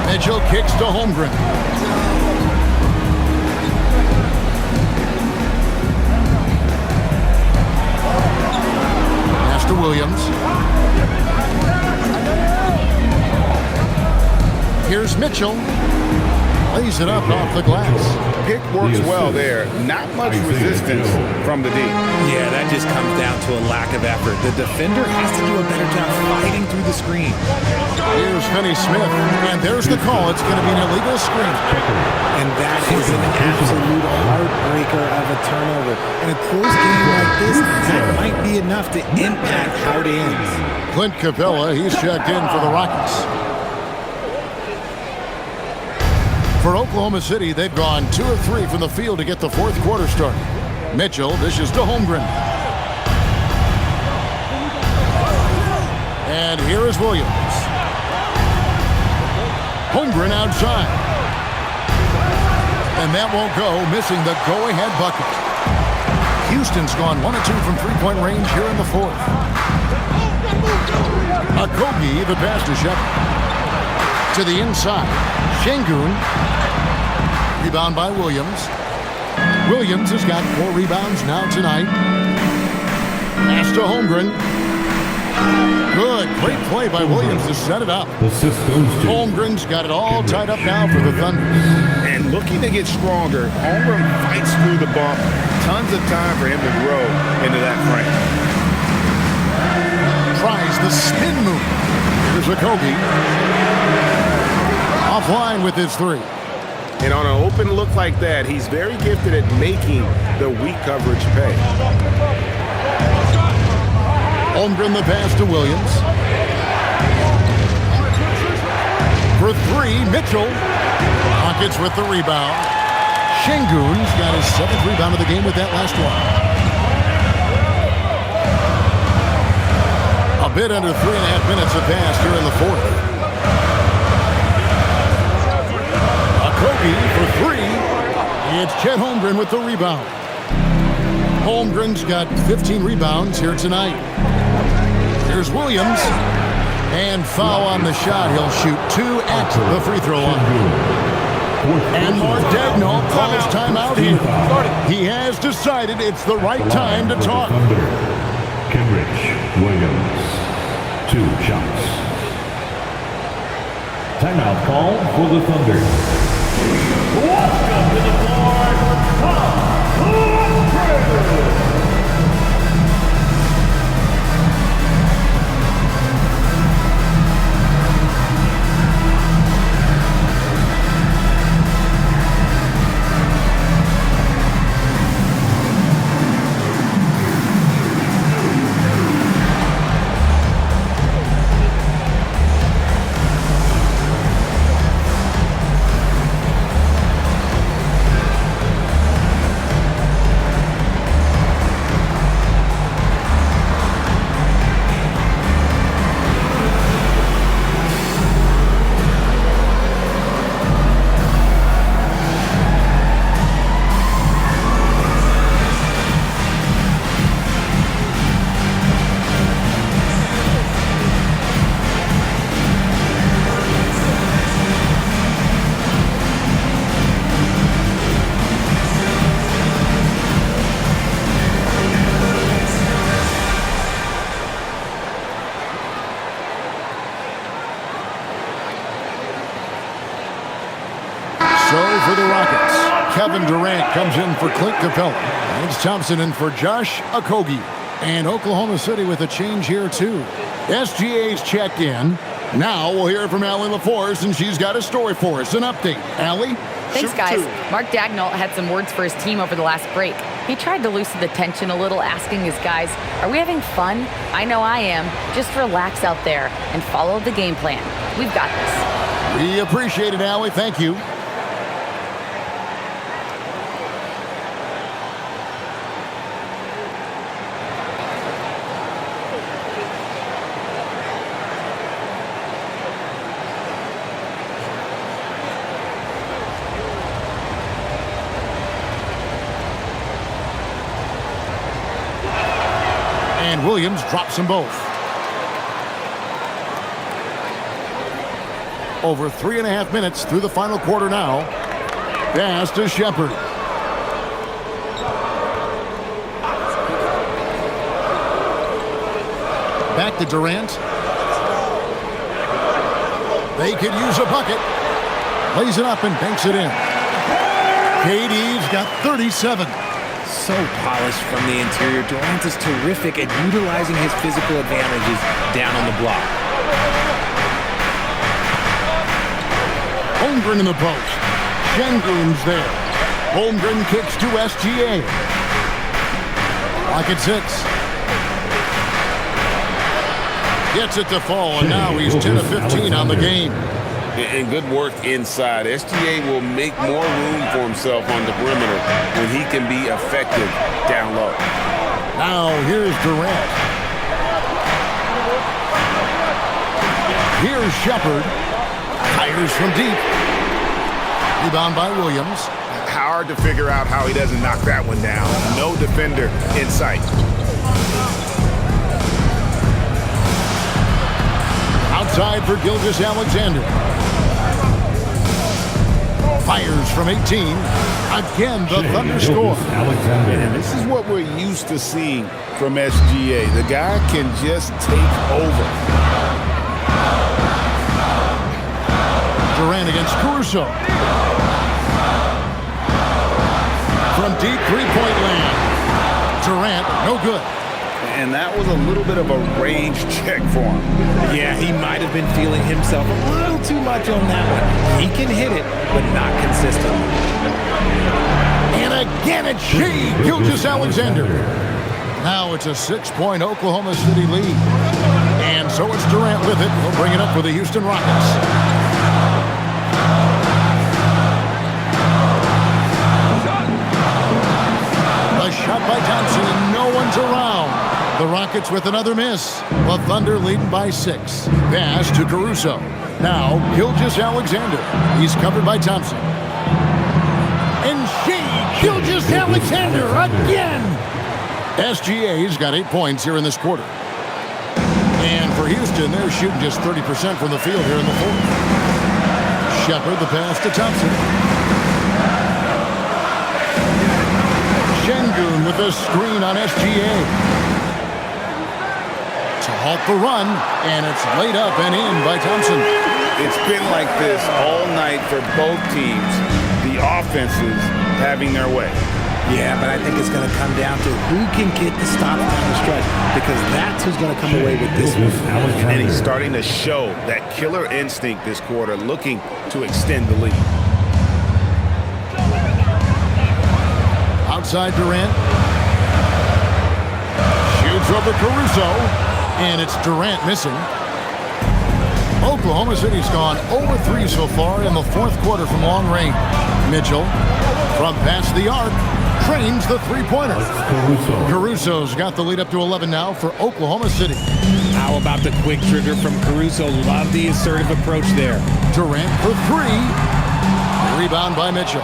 Mitchell kicks to Holmgren. Pass to Williams. Here's Mitchell. Lays it up off the glass. Pick works well there. Not much resistance from the D. Yeah, that just comes down to a lack of effort. The defender has to do a better job fighting through the screen. Here's Finney-Smith, and there's the call. It's going to be an illegal screen. And that is an absolute heartbreaker of a turnover. In a close game like this, that might be enough to impact how it ends. Clint Capella, he's checked in for the Rockets. For Oklahoma City, they've gone 2 of 3 from the field to get the fourth quarter started. Mitchell dishes to Holmgren. And here is Williams. Holmgren outside. And that won't go, missing the go-ahead bucket. Houston's gone 1 of 2 from three-point range here in the fourth. Okogie, the pass to Shepard. To the inside. Şengün. Rebound by Williams. Williams has got 4 rebounds now tonight. Pass to Holmgren. Good. Great play by Williams to set it up. Holmgren's got it all tied up now for the Thunder. And looking to get stronger, Holmgren fights through the bump. Tons of time for him to grow into that frame. Tries the spin move. Here's Okogie. Offline with his 3. And on an open look like that, he's very gifted at making the weak coverage pay. Holmgren the pass to Williams. For 3, Mitchell. Rockets with the rebound. Şengün's got his 7th rebound of the game with that last one. A bit under 3.5 minutes have passed here in the fourth. Okogie for 3. It's Chet Holmgren with the rebound. Holmgren's got 15 rebounds here tonight. Here's Williams. And foul on the shot. He'll shoot 2 at the free throw line. And Mardegno calls timeout here. He has decided it's the right time to talk. Kenrich Williams, 2 shots. Timeout call for the Thunder. Welcome to the board, Tom Cruise. Kevin Durant comes in for Clint Capella. It's Thompson in for Josh Okogie. And Oklahoma City with a change here, too. SGA's checked in. Now we'll hear from Allie LaForce, and she's got a story for us. An update. Allie? Thanks, guys. Mark Dagnall had some words for his team over the last break. He tried to loosen the tension a little, asking his guys, are we having fun? I know I am. Just relax out there and follow the game plan. We've got this. We appreciate it, Allie. Thank you. And Williams drops them both. Over 3.5 minutes through the final quarter now. Pass to Shepard. Back to Durant. They could use a bucket. Lays it up and banks it in. KD's got 37. So polished from the interior. Durant is terrific at utilizing his physical advantages down on the block. Holmgren in the post. Şengün's there. Holmgren kicks to SGA. Lock at 6. Gets it to fall, and now he's 10 of 15 on the game. And good work inside. SGA will make more room for himself on the perimeter when he can be effective down low. Now here's Durant. Here's Shepard. Fires from deep. Rebound by Williams. Hard to figure out how he doesn't knock that one down. No defender in sight. Outside for Gilgeous-Alexander. Fires from 18. Again, the Thunder score. And this is what we're used to seeing from SGA. The guy can just take over. Durant against Caruso. From deep three-point land. Durant, no good. And that was a little bit of a range check for him. Yeah, he might have been feeling himself a little too much on that one. He can hit it, but not consistently. And again it's Gilgeous-Alexander. Now it's a 6-point Oklahoma City lead. And so it's Durant with it. He'll bring it up for the Houston Rockets. A shot by Thompson, and no one's around. The Rockets with another miss. The Thunder leading by 6. Pass to Caruso. Now Gilgeous-Alexander. He's covered by Thompson. And Gilgeous-Alexander again. SGA's got 8 points here in this quarter. And for Houston, they're shooting just 30% from the field here in the fourth. Shepard, the pass to Thompson. Şengün with a screen on SGA. To halt the run, and it's laid up and in by Thompson. It's been like this all night for both teams. The offenses having their way. Yeah, but I think it's going to come down to who can get the stop down the stretch, because that's who's going to come away with this one. And he's starting to show that killer instinct this quarter, looking to extend the lead. Outside Durant. Shoots over Caruso. And it's Durant missing. Oklahoma City's gone 0-3 so far in the fourth quarter from long range. Mitchell, from past the arc, trains the three-pointer. Caruso's got the lead up to 11 now for Oklahoma City. How about the quick trigger from Caruso? Love the assertive approach there. Durant for 3. Rebound by Mitchell.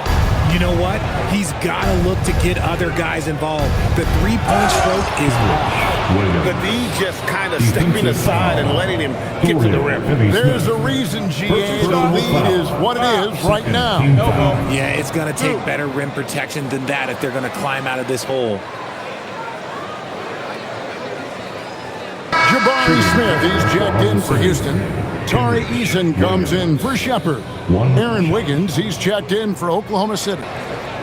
You know what? He's got to look to get other guys involved. The three-point stroke is off. The D just kind of stepping aside and letting him get to the rim. There's a reason, GA, the lead is what it is right now. Yeah, it's going to take better rim protection than that if they're going to climb out of this hole. Jabari Smith, he's checked in for Houston. Tari Eason comes in for Shepard. Aaron Wiggins, he's checked in for Oklahoma City.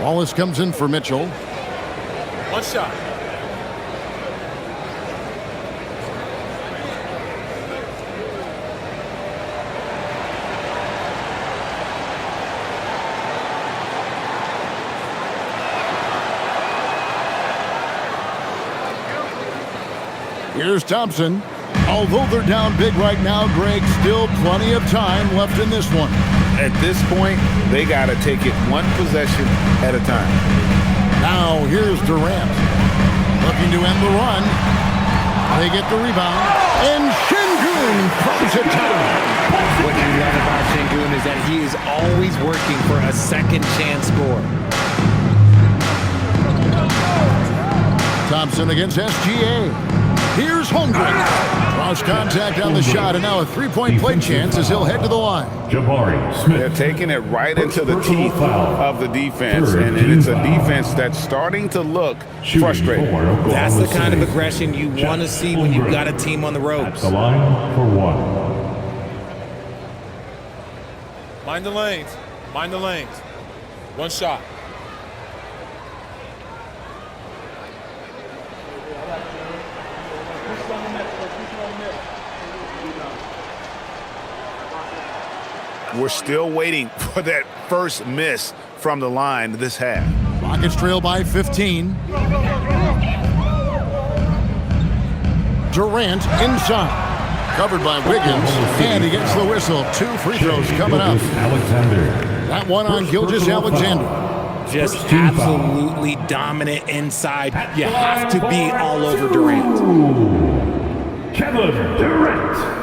Wallace comes in for Mitchell. One shot. Here's Thompson. Although they're down big right now, Greg, still plenty of time left in this one. At this point, they got to take it one possession at a time. Now here's Durant. Looking to end the run. They get the rebound. And Şengün throws it down. What you love about Şengün is that he is always working for a second chance score. Thompson against SGA. Here's Holmgren. Cross contact on the shot, and now a three-point play chance as he'll head to the line. They're taking it right into the teeth of the defense, and it's a defense that's starting to look frustrated. That's the kind of aggression you want to see when you've got a team on the ropes. The line for one. Mind the lanes. Mind the lanes. One shot. We're still waiting for that first miss from the line this half. Rockets trail by 15. Durant inside. Covered by Wiggins. And he gets the whistle. 2 free throws coming up. That one on Gilgeous-Alexander. Just absolutely dominant inside. You have to be all over Durant. Kevin Durant.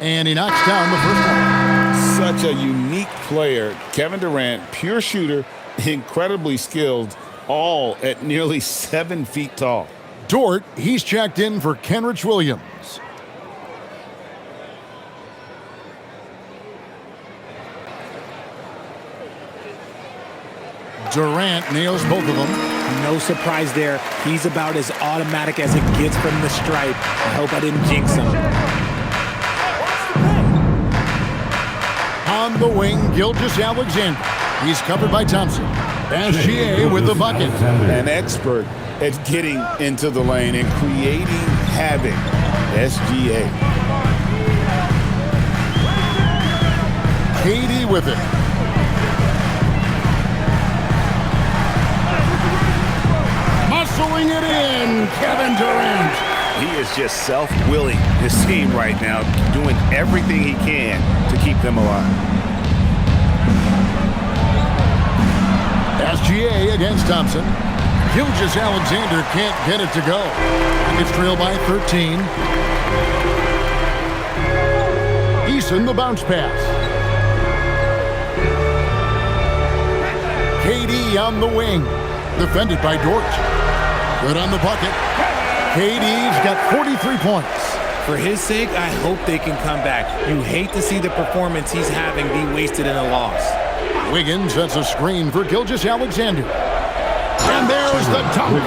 And he knocks down the first one. Such a unique player. Kevin Durant, pure shooter, incredibly skilled, all at nearly 7 feet tall. Dort, he's checked in for Kenrich Williams. Durant nails both of them. No surprise there. He's about as automatic as it gets from the stripe. I hope I didn't jinx him. On the wing, Gilgeous-Alexander. He's covered by Thompson. SGA with the bucket. An expert at getting into the lane and creating havoc. SGA. KD with it. Muscling it in, Kevin Durant. He is just self-willing, this team right now, doing everything he can to keep them alive. SGA against Thompson. Gilgeous-Alexander can't get it to go. Rockets trail by 13. Eason the bounce pass. KD on the wing. Defended by Dort. Good on the bucket. KD's got 43 points. For his sake, I hope they can come back. You hate to see the performance he's having be wasted in a loss. Wiggins sets a screen for Gilgeous-Alexander. And there's the dunk.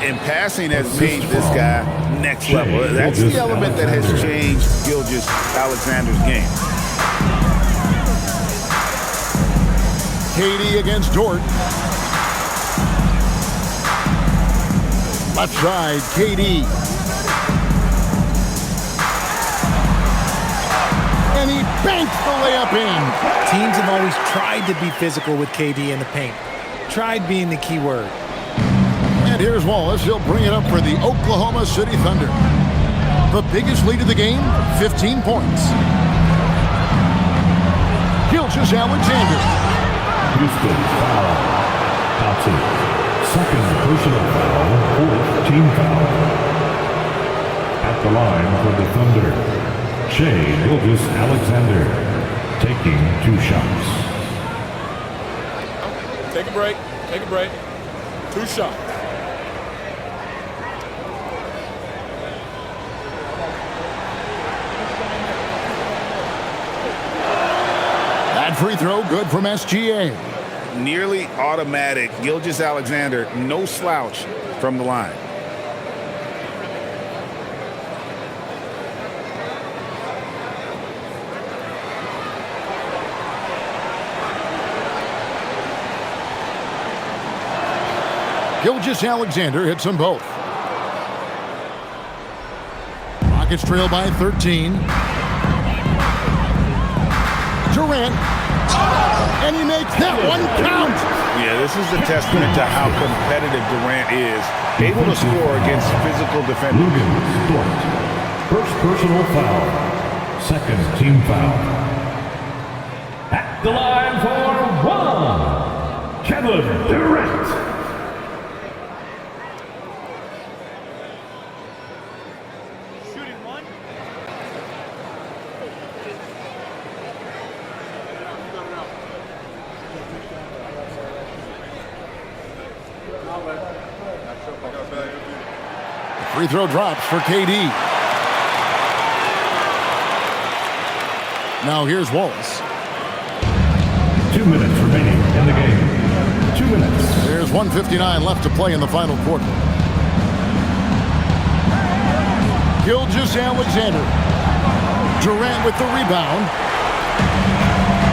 And passing has made this guy next level. That's the element that has changed Gilgeous-Alexander's game. KD against Dort. Left side, KD. And he banks the layup in. Teams have always tried to be physical with KD in the paint. Tried being the key word. And here's Wallace. He'll bring it up for the Oklahoma City Thunder. The biggest lead of the game, 15 points. Gilgeous-Alexander. Houston foul. Thompson. Second personal foul, 4th team foul. At the line for the Thunder, Shai Gilgeous-Alexander taking 2 shots. Take a break. Take a break. 2 shots. That free throw good from SGA. nearly automatic. Gilgeous-Alexander, no slouch from the line. Gilgeous-Alexander hits them both. Rockets trail by 13. Durant. And he makes that one count. Yeah, this is a testament to how competitive Durant is. Able to score against physical defenders. First personal foul. Second team foul. At the line for one, Kevin Durant. Free throw drops for KD. Now here's Wallace. 2 minutes remaining in the game. 2 minutes. There's 1:59 left to play in the final quarter. Gilgeous-Alexander. Durant with the rebound.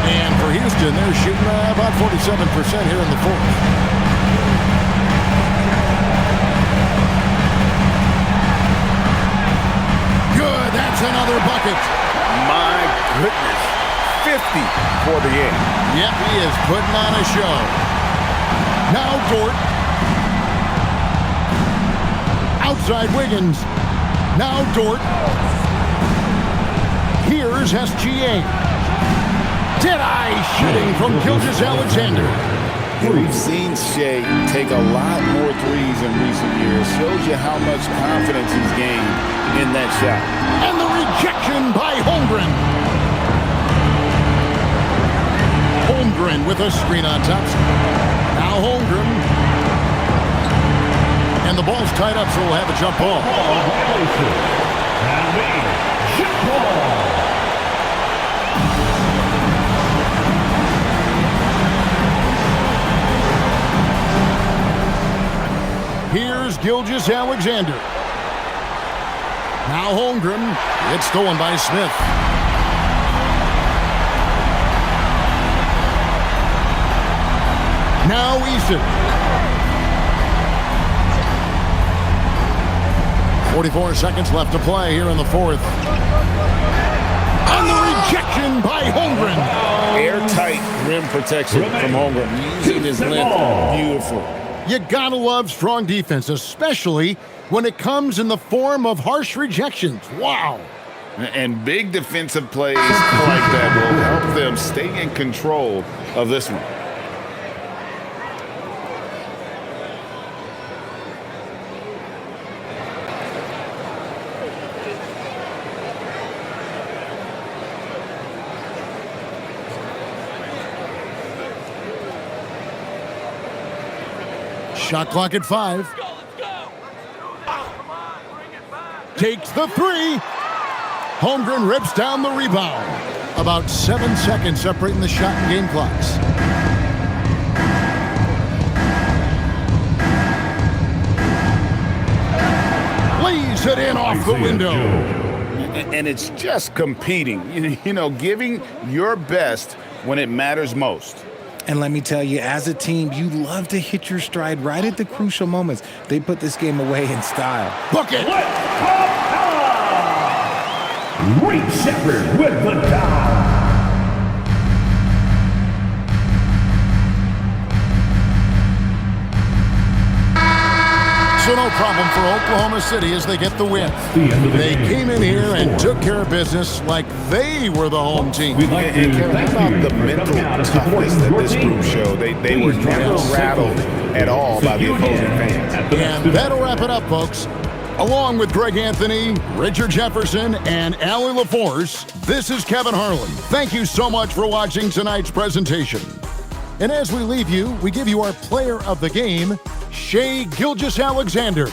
And for Houston, they're shooting about 47% here in the fourth. That's another bucket. My goodness. 50 for the end. Yep, he is putting on a show. Now Dort. Outside Wiggins. Now Dort. Here's SGA. Dead-eye shooting from Gilgeous-Alexander. We've seen Shea take a lot more threes in recent years. Shows you how much confidence he's gained in that shot. And the rejection by Holmgren. Holmgren with a screen on top. Now Holmgren. And the ball's tied up, so we'll have a jump ball. Jump ball. Here's Gilgeous-Alexander. Now Holmgren. It's stolen by Smith. Now Easton. 44 seconds left to play here in the fourth. And the rejection by Holmgren. Airtight rim protection from Holmgren. Using his length. Beautiful. You gotta love strong defense, especially when it comes in the form of harsh rejections. Wow. And big defensive plays like that will help them stay in control of this one. Shot clock at 5. Takes the three. Holmgren rips down the rebound. About 7 seconds separating the shot and game clocks. Lays it in off the window. And it's just competing, you know, giving your best when it matters most. And let me tell you, as a team, you love to hit your stride right at the crucial moments. They put this game away in style. Bucket! Reed Shepherd with the tie. So no problem for Oklahoma City as they get the win. They came in here and took care of business like they were the home team. And how about the mental toughness that this group showed? They were never rattled at all by the opposing fans. And that'll wrap it up, folks. Along with Greg Anthony, Richard Jefferson, and Allie LaForce, this is Kevin Harlan. Thank you so much for watching tonight's presentation. And as we leave you, we give you our player of the game, Shai Gilgeous-Alexander.